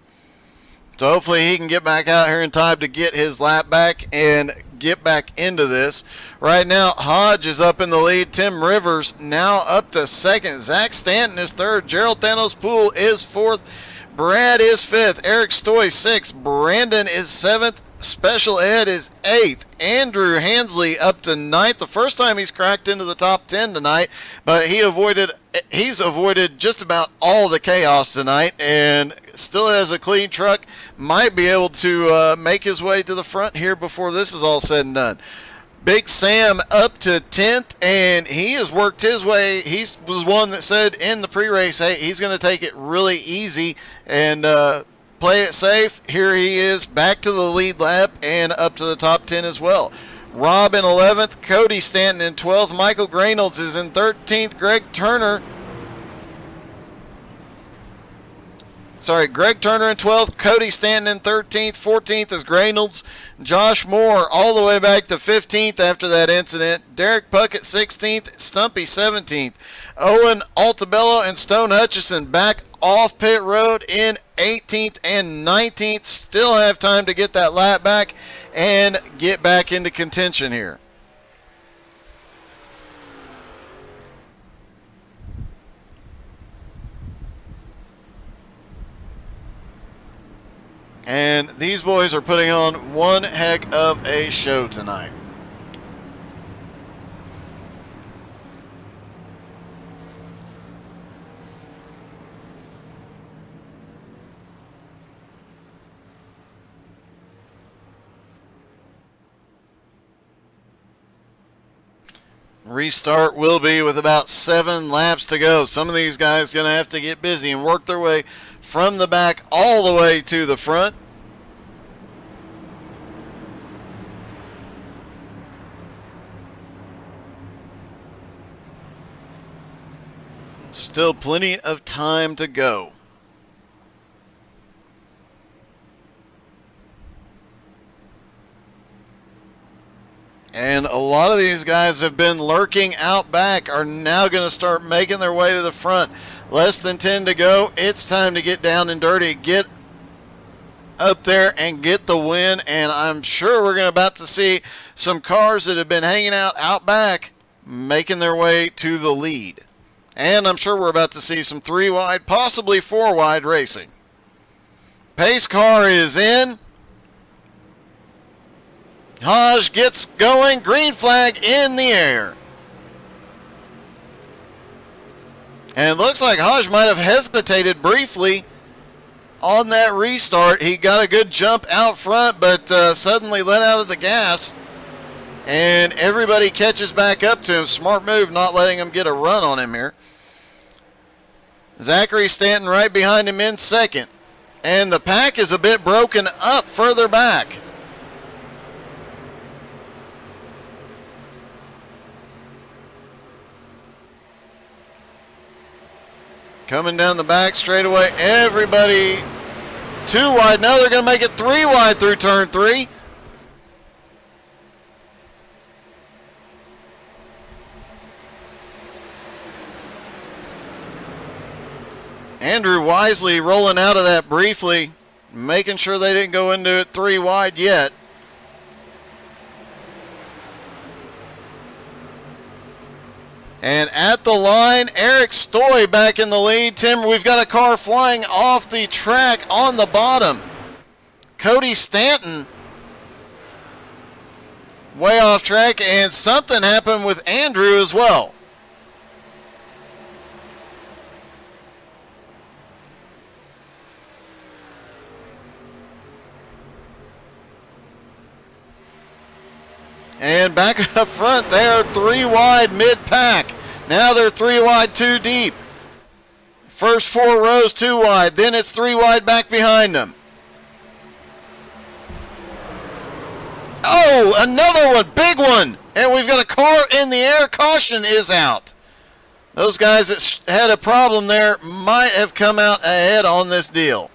So hopefully he can get back out here in time to get his lap back and get back into this. Right now, Hodge is up in the lead. Tim Rivers now up to 2nd. Zach Stanton is 3rd. Gerald Thanos Poole is 4th. Brad is 5th. Eric Stoy 6th. Brandon is 7th. Special Ed is 8th. Andrew Hansley up to 9th. The first time he's cracked into the top 10 tonight, but he's avoided just about all the chaos tonight and still has a clean truck. Might be able to make his way to the front here before this is all said and done. Big Sam up to 10th, and he has worked his way. He was one that said in the pre-race, hey, he's going to take it really easy and play it safe. Here he is back to the lead lap and up to the top 10 as well. Rob in 11th, Cody Stanton in 12th, Michael Grainolds is in 13th, Greg Turner in 12th, Cody Stanton in 13th, 14th is Grainolds, Josh Moore all the way back to 15th after that incident, Derek Puckett 16th, Stumpy 17th, Owen Altabello and Stone Hutchison back off pit road in 18th and 19th. Still have time to get that lap back and get back into contention here. And these boys are putting on one heck of a show tonight. Restart will be with about 7 laps to go. Some of these guys are going to have to get busy and work their way from the back all the way to the front. Still plenty of time to go. And a lot of these guys have been lurking out back, are now going to start making their way to the front. Less than 10 to go. It's time to get down and dirty. Get up there and get the win. And I'm sure we're about to see some cars that have been hanging out back making their way to the lead. And I'm sure we're about to see some 3-wide, possibly 4-wide racing. Pace car is in. Hodge gets going. Green flag in the air. And it looks like Hodge might have hesitated briefly on that restart. He got a good jump out front, but suddenly let out of the gas. And everybody catches back up to him. Smart move not letting him get a run on him here. Zachary Stanton right behind him in second. And the pack is a bit broken up further back. Coming down the back straightaway, everybody 2 wide. Now they're going to make it 3 wide through turn 3. Andrew wisely rolling out of that briefly, making sure they didn't go into it 3 wide yet. And at the line, Eric Stoy back in the lead. Tim, we've got a car flying off the track on the bottom. Cody Stanton way off track, and something happened with Andrew as well. And back up front, they are 3 wide mid-pack. Now they're 3 wide, 2 deep. First 4 rows 2 wide, then it's 3 wide back behind them. Oh, another one, big one. And we've got a car in the air. Caution is out. Those guys that had a problem there might have come out ahead on this deal.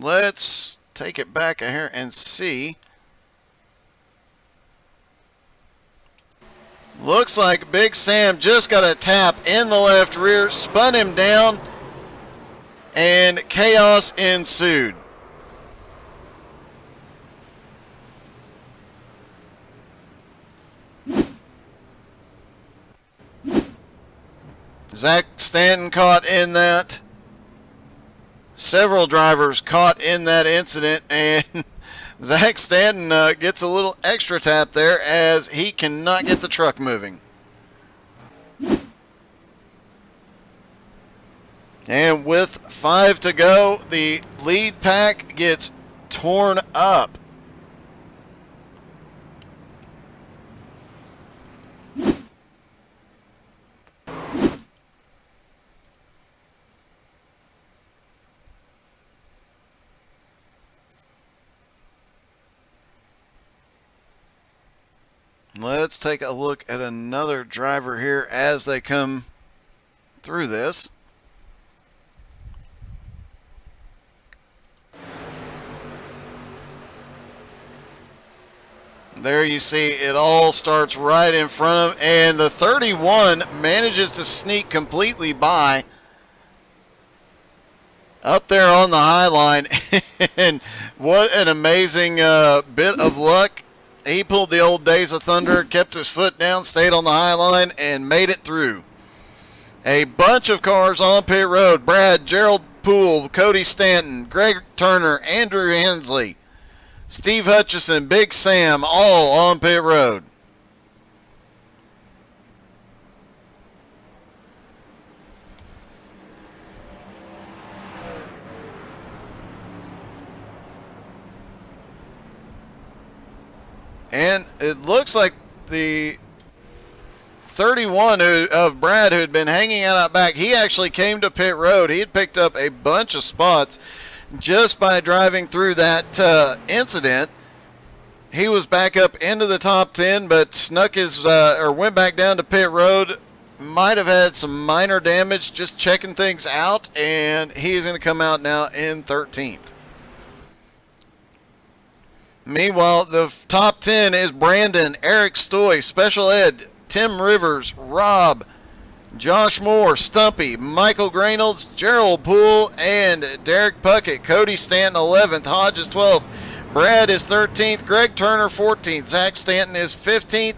Let's take it back here and see. Looks like Big Sam just got a tap in the left rear, spun him down, and chaos ensued. Zach Stanton caught in that. Several drivers caught in that incident, and Zach Stanton gets a little extra tap there as he cannot get the truck moving. And with 5 to go, the lead pack gets torn up. Let's take a look at another driver here as they come through this. There you see it all starts right in front of him, and the 31 manages to sneak completely by up there on the high line. And what an amazing bit of luck. He pulled the old Days of Thunder, kept his foot down, stayed on the high line, and made it through. A bunch of cars on pit road. Brad, Gerald Poole, Cody Stanton, Greg Turner, Andrew Hensley, Steve Hutchison, Big Sam, all on pit road. And it looks like the 31 of Brad, who had been hanging out back, he actually came to pit road. He had picked up a bunch of spots just by driving through that incident. He was back up into the top 10, but snuck his or went back down to pit road. Might have had some minor damage, just checking things out, and he's going to come out now in 13th. Meanwhile, the top 10 is Brandon, Eric Stoy, Special Ed, Tim Rivers, Rob, Josh Moore, Stumpy, Michael Reynolds, Gerald Poole, and Derek Puckett. Cody Stanton 11th, Hodges 12th, Brad is 13th, Greg Turner 14th, Zach Stanton is 15th,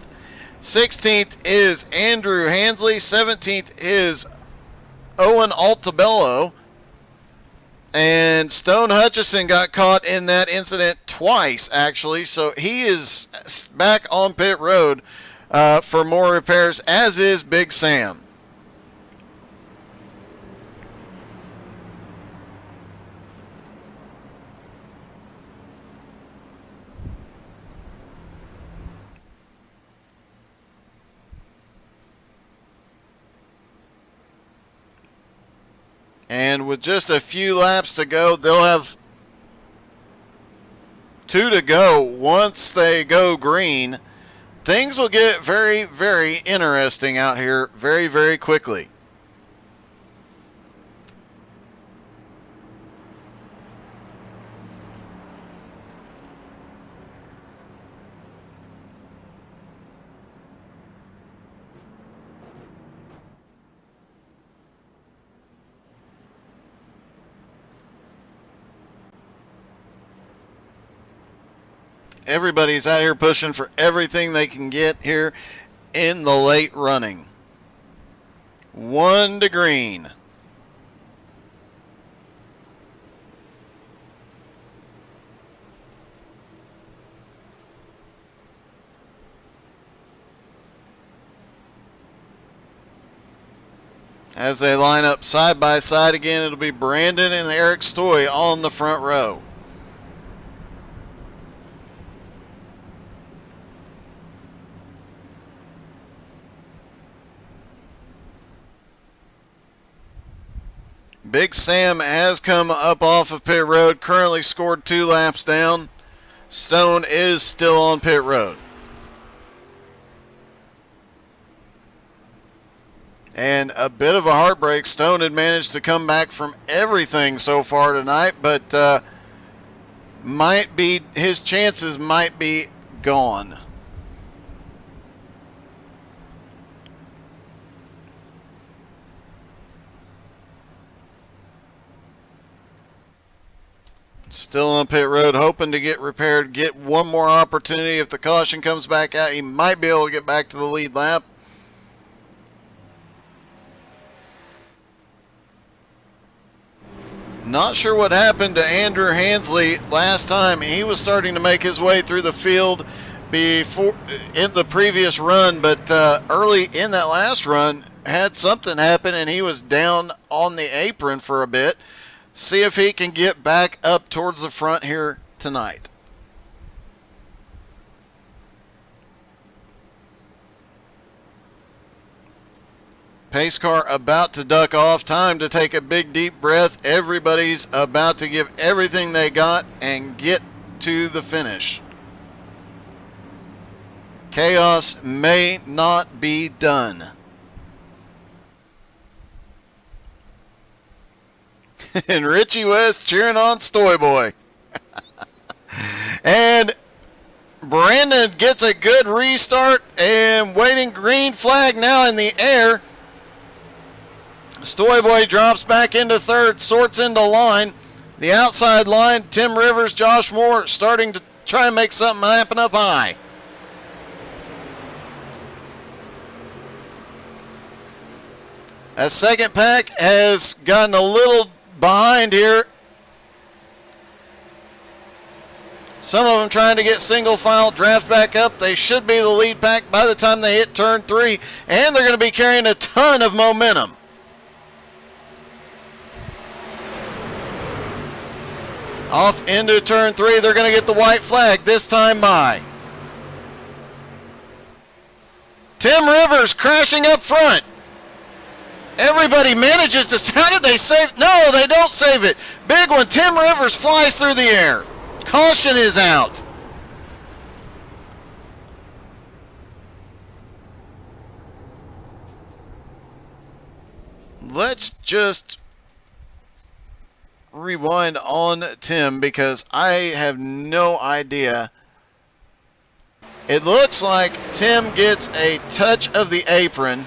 16th is Andrew Hansley, 17th is Owen Altabello, and Stone Hutchison got caught in that incident twice, actually, so he is back on pit road for more repairs, as is Big Sam. And with just a few laps to go, they'll have 2 to go. Once they go green, things will get very, very interesting out here very, very quickly. Everybody's out here pushing for everything they can get here in the late running. 1 to green. As they line up side by side again, it'll be Brandon and Eric Stoy on the front row. Big Sam has come up off of pit road, currently scored 2 laps down. Stone is still on pit road. And a bit of a heartbreak. Stone had managed to come back from everything so far tonight, but his chances might be gone. Still on pit road, hoping to get repaired, get one more opportunity. If the caution comes back out, he might be able to get back to the lead lap. Not sure what happened to Andrew Hansley last time. He was starting to make his way through the field before in the previous run, but early in that last run had something happen and he was down on the apron for a bit. See if he can get back up towards the front here tonight. Pace car about to duck off. Time to take a big deep breath. Everybody's about to give everything they got and get to the finish. Chaos may not be done. And Richie West cheering on Stoy Boy. And Brandon gets a good restart and waiting, green flag now in the air. Stoy Boy drops back into third, sorts into line. The outside line, Tim Rivers, Josh Moore starting to try and make something happen up high. A second pack has gotten a little behind here. Some of them trying to get single file draft back up. They should be the lead pack by the time they hit turn 3, and they're going to be carrying a ton of momentum. Off into turn 3, they're going to get the white flag, this time by Tim Rivers crashing up front. Everybody manages to, how did they save? No, they don't save it. Big one, Tim Rivers flies through the air. Caution is out. Let's just rewind on Tim because I have no idea. It looks like Tim gets a touch of the apron.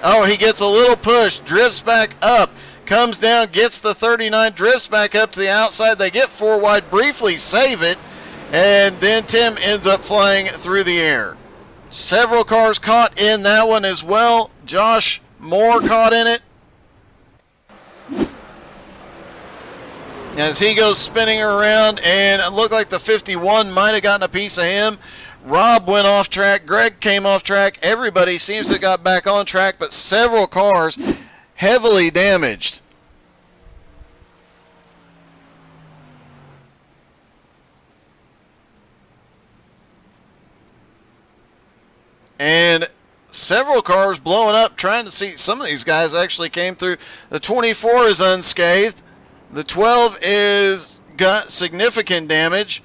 Oh, he gets a little push, drifts back up, comes down, gets the 39, drifts back up to the outside. They get 4 wide, briefly save it, and then Tim ends up flying through the air. Several cars caught in that one as well. Josh Moore caught in it. As he goes spinning around, and it looked like the 51 might have gotten a piece of him. Rob went off track. Greg came off track. Everybody seems to have got back on track, but several cars heavily damaged. And several cars blowing up, trying to see. Some of these guys actually came through. The 24 is unscathed. The 12 is got significant damage.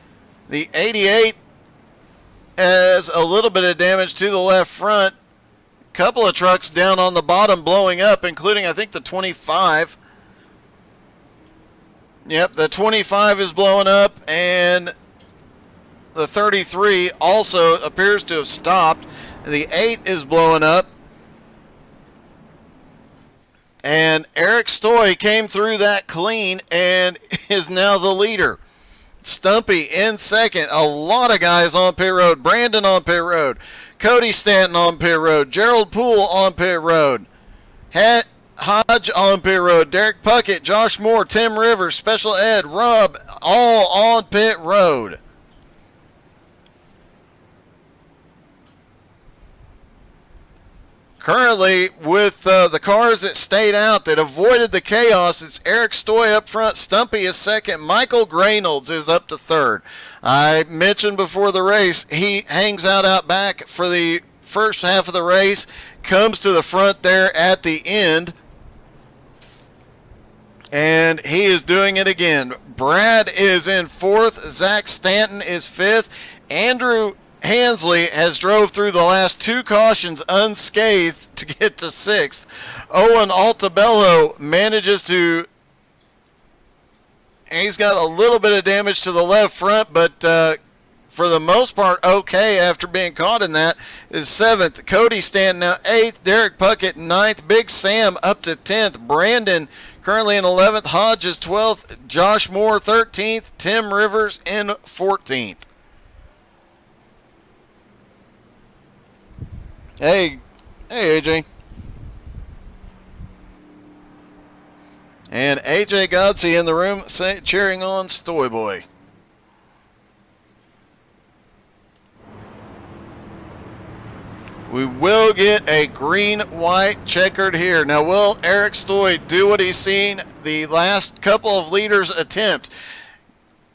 The 88 has a little bit of damage to the left front. Couple of trucks down on the bottom blowing up, including I think the 25. Yep, the 25 is blowing up, and the 33 also appears to have stopped. The 8 is blowing up. And Eric Stoy came through that clean and is now the leader. Stumpy in second. A lot of guys on pit road. Brandon on pit road. Cody Stanton on pit road. Gerald Poole on pit road. Hodge on pit road. Derek Puckett, Josh Moore, Tim Rivers, Special Ed, Rob, all on pit road. Currently, with the cars that stayed out, that avoided the chaos, it's Eric Stoy up front, Stumpy is second, Michael Graynolds is up to third. I mentioned before the race, he hangs out back for the first half of the race, comes to the front there at the end, and he is doing it again. Brad is in fourth, Zach Stanton is fifth, Andrew Hansley has drove through the last 2 cautions unscathed to get to 6th. Owen Altabello manages to, he's got a little bit of damage to the left front, but for the most part okay after being caught in that, is 7th. Cody Stanton now 8th. Derek Puckett 9th. Big Sam up to 10th. Brandon currently in 11th. Hodge is 12th. Josh Moore 13th. Tim Rivers in 14th. Hey, AJ. And AJ Godsey in the room cheering on Stoy Boy. We will get a green-white checkered here. Now, will Eric Stoy do what he's seen the last couple of leaders attempt?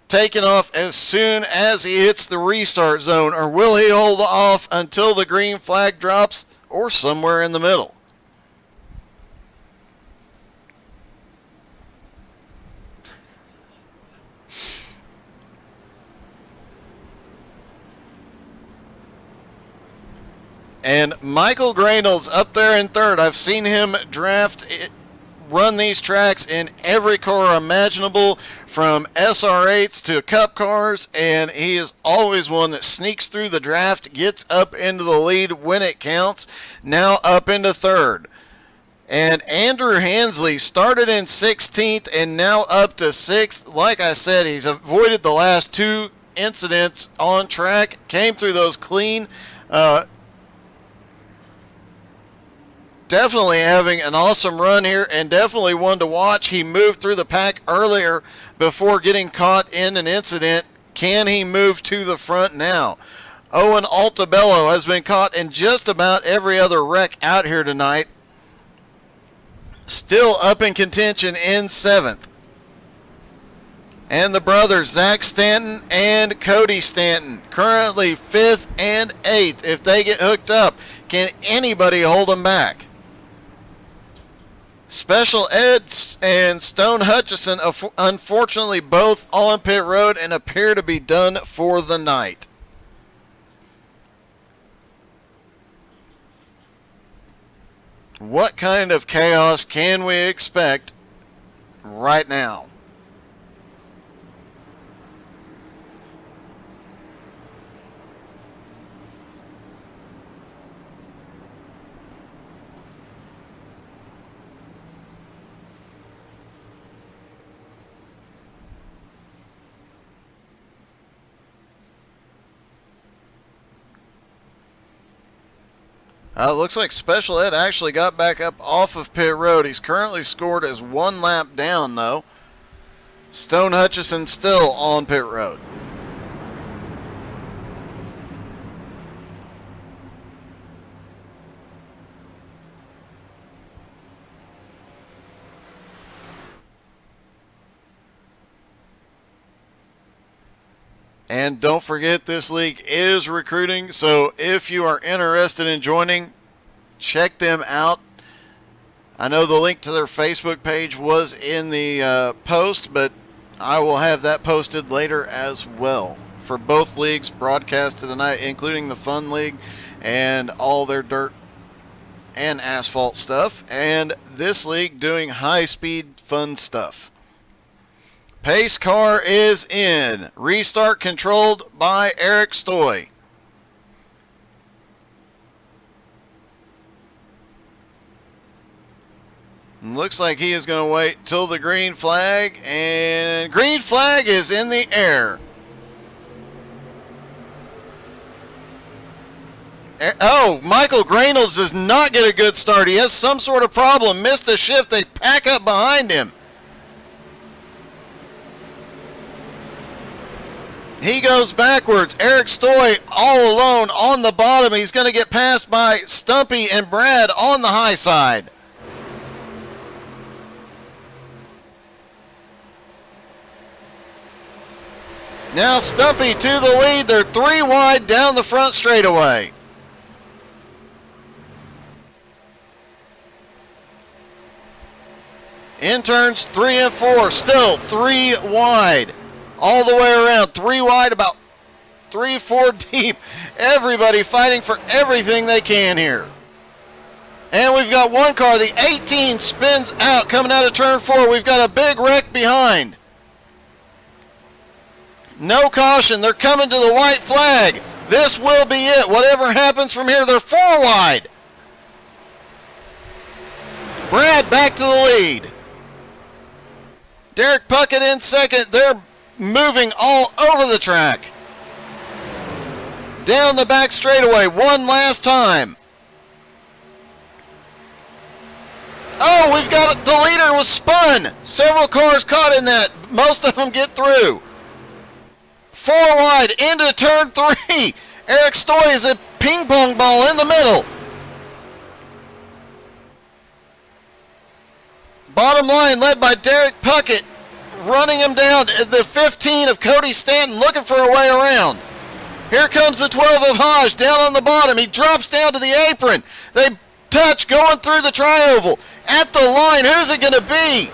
Taking off as soon as he hits the restart zone, or will he hold off until the green flag drops, or somewhere in the middle? And Michael Graynolds up there in third. I've seen him run these tracks in every car imaginable, from SR8s to Cup cars, and he is always one that sneaks through the draft, gets up into the lead when it counts, now up into third. And Andrew Hansley started in 16th and now up to 6th. Like I said, he's avoided the last 2 incidents on track, came through those clean. Definitely having an awesome run here, and definitely one to watch. He moved through the pack earlier before getting caught in an incident. Can he move to the front now? Owen Altabello has been caught in just about every other wreck out here tonight. Still up in contention in 7th. And the brothers, Zach Stanton and Cody Stanton, currently 5th and 8th. If they get hooked up, can anybody hold them back? Special Ed and Stone Hutchison, unfortunately, both on pit road and appear to be done for the night. What kind of chaos can we expect right now? Looks like Special Ed actually got back up off of pit road. He's currently scored as 1 lap down, though. Stone Hutchison still on pit road. And don't forget, this league is recruiting, so if you are interested in joining, check them out. I know the link to their Facebook page was in the post, but I will have that posted later as well for both leagues broadcasted tonight, including the Fun League and all their dirt and asphalt stuff, and this league doing high-speed fun stuff. Pace car is in. Restart controlled by Eric Stoy. Looks like he is going to wait till the green flag, and green flag is in the air. Oh, Michael Grainels does not get a good start. He has some sort of problem. Missed a shift. They pack up behind him. He goes backwards. Eric Stoy all alone on the bottom. He's going to get passed by Stumpy and Brad on the high side. Now Stumpy to the lead. They're 3 wide down the front straightaway. In turns 3 and 4, still 3 wide. All the way around, 3 wide, about 3-4 deep. Everybody fighting for everything they can here. And we've got one car, the 18 spins out, coming out of turn 4. We've got a big wreck behind. No caution, they're coming to the white flag. This will be it. Whatever happens from here, they're 4 wide. Brad back to the lead. Derek Puckett in second. They're moving all over the track. Down the back straightaway one last time. Oh, we've got the leader was spun. Several cars caught in that. Most of them get through. 4 wide into turn 3. Eric Stoy is a ping pong ball in the middle. Bottom line led by Derek Puckett, running him down. The 15 of Cody Stanton looking for a way around. Here comes the 12 of Hodge down on the bottom. He drops down to the apron. They touch going through the tri-oval. At the line, who's it going to be?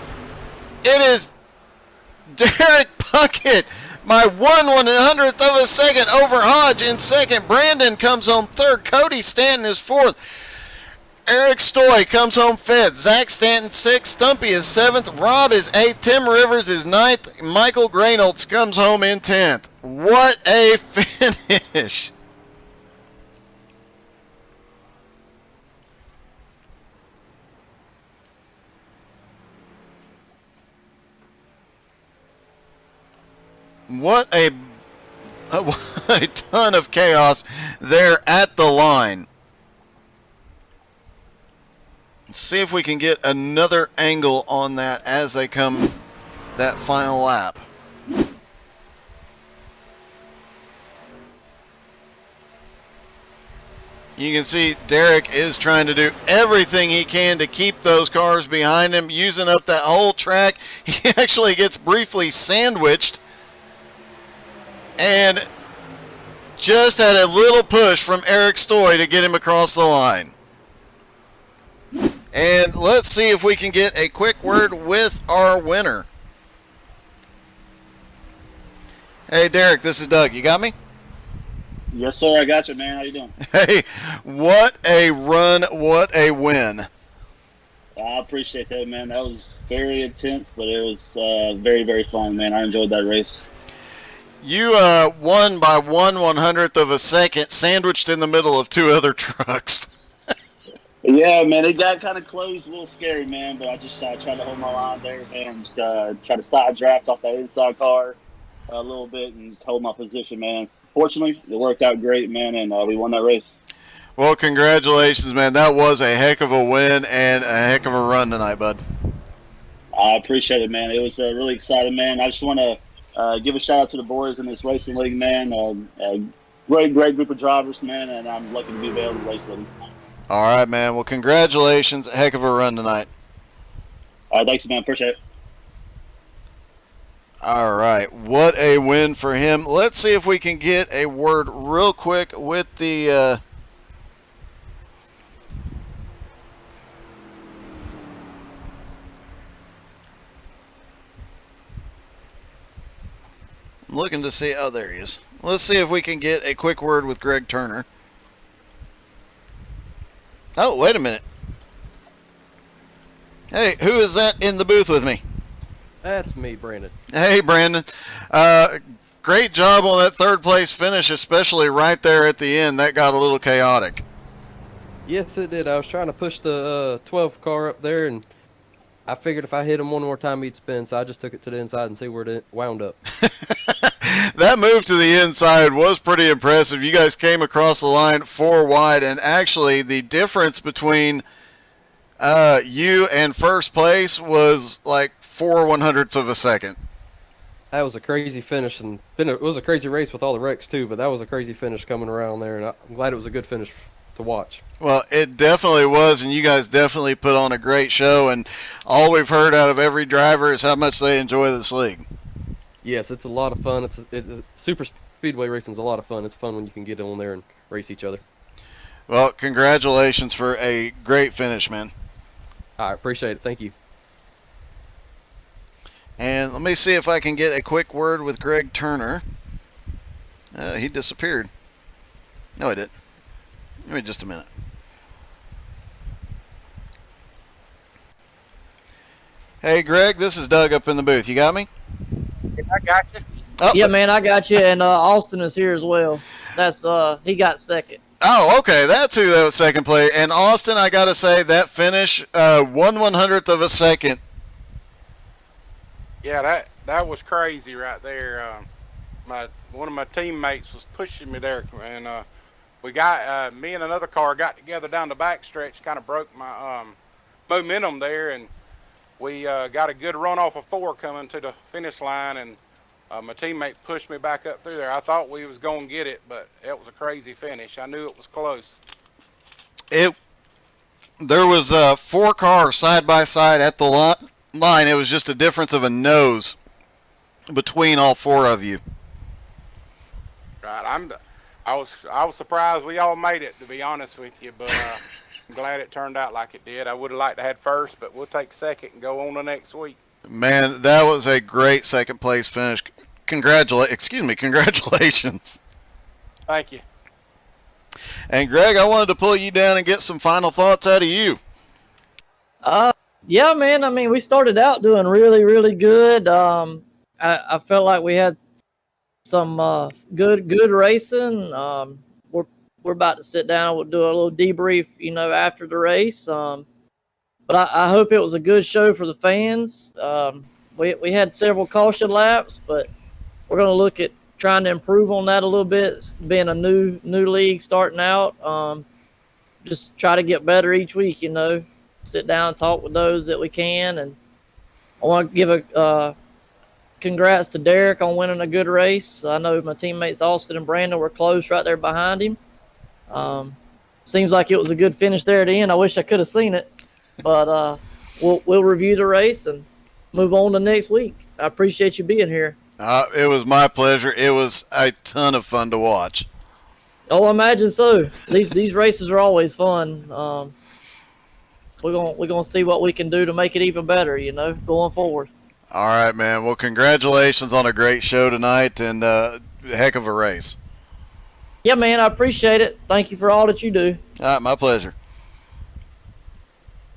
It is Derek Puckett by 1/100th of a second over Hodge in second. Brandon comes home third. Cody Stanton is fourth. Eric Stoy comes home fifth. Zach Stanton sixth. Stumpy is seventh. Rob is eighth. Tim Rivers is ninth. Michael Grainolds comes home in 10th. What a finish. What a ton of chaos there at the line. Let's see if we can get another angle on that as they come that final lap. You can see Derek is trying to do everything he can to keep those cars behind him, using up that whole track. He actually gets briefly sandwiched and just had a little push from Eric Stoy to get him across the line. And let's see if we can get a quick word with our winner. Hey, Derek, this is Doug. You got me? Yes, sir. I got you, man. How you doing? Hey, what a run. What a win. I appreciate that, man. That was very intense, but it was very, very fun, man. I enjoyed that race. You won by 1/100th of a second, sandwiched in the middle of 2 other trucks. Yeah, man, it got kind of close, a little scary, man, but I just tried to hold my line there, man, just try to side draft off that inside car a little bit and hold my position, man. Fortunately, it worked out great, man, and we won that race. Well, congratulations, man. That was a heck of a win and a heck of a run tonight, bud. I appreciate it, man. It was really exciting, man. I just want to give a shout out to the boys in this racing league, man. Great group of drivers, man, and I'm lucky to be able to race them. All right, man. Well, congratulations. A heck of a run tonight. All right, thanks, man. Appreciate it. All right. What a win for him. Let's see if we can get a word real quick with the... I'm looking to see... Oh, there he is. Let's see if we can get a quick word with Greg Turner. Oh, wait a minute. Hey, who is that in the booth with me? That's me, Brandon. Hey, Brandon. Great job on that third place finish, especially right there at the end. That got a little chaotic. Yes, it did. I was trying to push the 12 car up there, and I figured if I hit him one more time, he'd spin, so I just took it to the inside and see where it wound up. That move to the inside was pretty impressive. You guys came across the line 4 wide, and actually the difference between you and first place was like 4/100ths of a second. That was a crazy finish, and it was a crazy race with all the wrecks too, but that was a crazy finish coming around there, and I'm glad it was a good finish to watch. Well, it definitely was, and you guys definitely put on a great show, and all we've heard out of every driver is how much they enjoy this league. Yes, it's a lot of fun. Super speedway racing is a lot of fun. It's fun when you can get on there and race each other. Well, congratulations for a great finish, man. I appreciate it. Thank you. And let me see if I can get a quick word with Greg Turner. He disappeared. No, he didn't. Give me just a minute. Hey, Greg, this is Doug up in the booth. You got me? I got you. Oh, Yeah, man, I got you, and Austin is here as well. That's he got second. Oh, okay, that's who that was second place. And Austin, I gotta say that finish, 1/100th of a second. Yeah, that was crazy right there. One of my teammates was pushing me there, and me and another car got together down the back stretch, kind of broke my momentum there, and we got a good run off of 4 coming to the finish line, and my teammate pushed me back up through there. I thought we was going to get it, but it was a crazy finish. I knew it was close. There was 4 cars side by side at the line. It was just a difference of a nose between all 4 of you. Right. I was surprised we all made it, to be honest with you, but I'm glad it turned out like it did. I would have liked to have first, but we'll take second and go on to next week. Man, that was a great second place finish. Congratulations. Thank you. And Greg, I wanted to pull you down and get some final thoughts out of you. Yeah, man. I mean, we started out doing really, really good. I felt like we had some good racing. We're about to sit down. We'll do a little debrief, after the race. But I hope it was a good show for the fans. We had several caution laps, but we're going to look at trying to improve on that a little bit. Being a new league starting out, just try to get better each week. Sit down and talk with those that we can. And I want to give a congrats to Derek on winning a good race. I know my teammates Austin and Brandon were close right there behind him. Seems like it was a good finish there at the end. I wish I could have seen it, but we'll review the race and move on to next week. I appreciate you being here. It was my pleasure. It was a ton of fun to watch. Oh, I imagine so. These races are always fun. We're gonna see what we can do to make it even better, going forward. All right, man. Well, congratulations on a great show tonight and heck of a race. Yeah, man, I appreciate it. Thank you for all that you do. All right, my pleasure.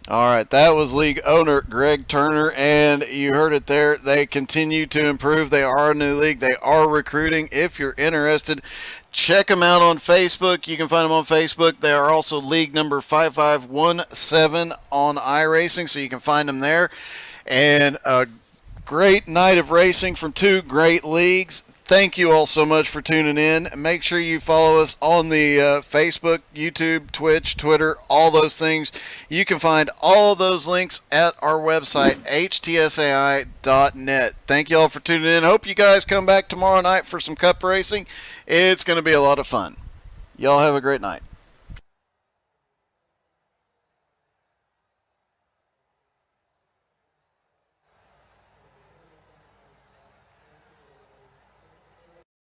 All right, that was league owner Greg Turner, and you heard it there. They continue to improve. They are a new league. They are recruiting. If you're interested, check them out on Facebook. You can find them on Facebook. They are also league number 5517 on iRacing, so you can find them there. And a great night of racing from 2 great leagues. Thank you all so much for tuning in. Make sure you follow us on the Facebook, YouTube, Twitch, Twitter, all those things. You can find all of those links at our website, htsai.net. Thank you all for tuning in. Hope you guys come back tomorrow night for some cup racing. It's going to be a lot of fun. Y'all have a great night.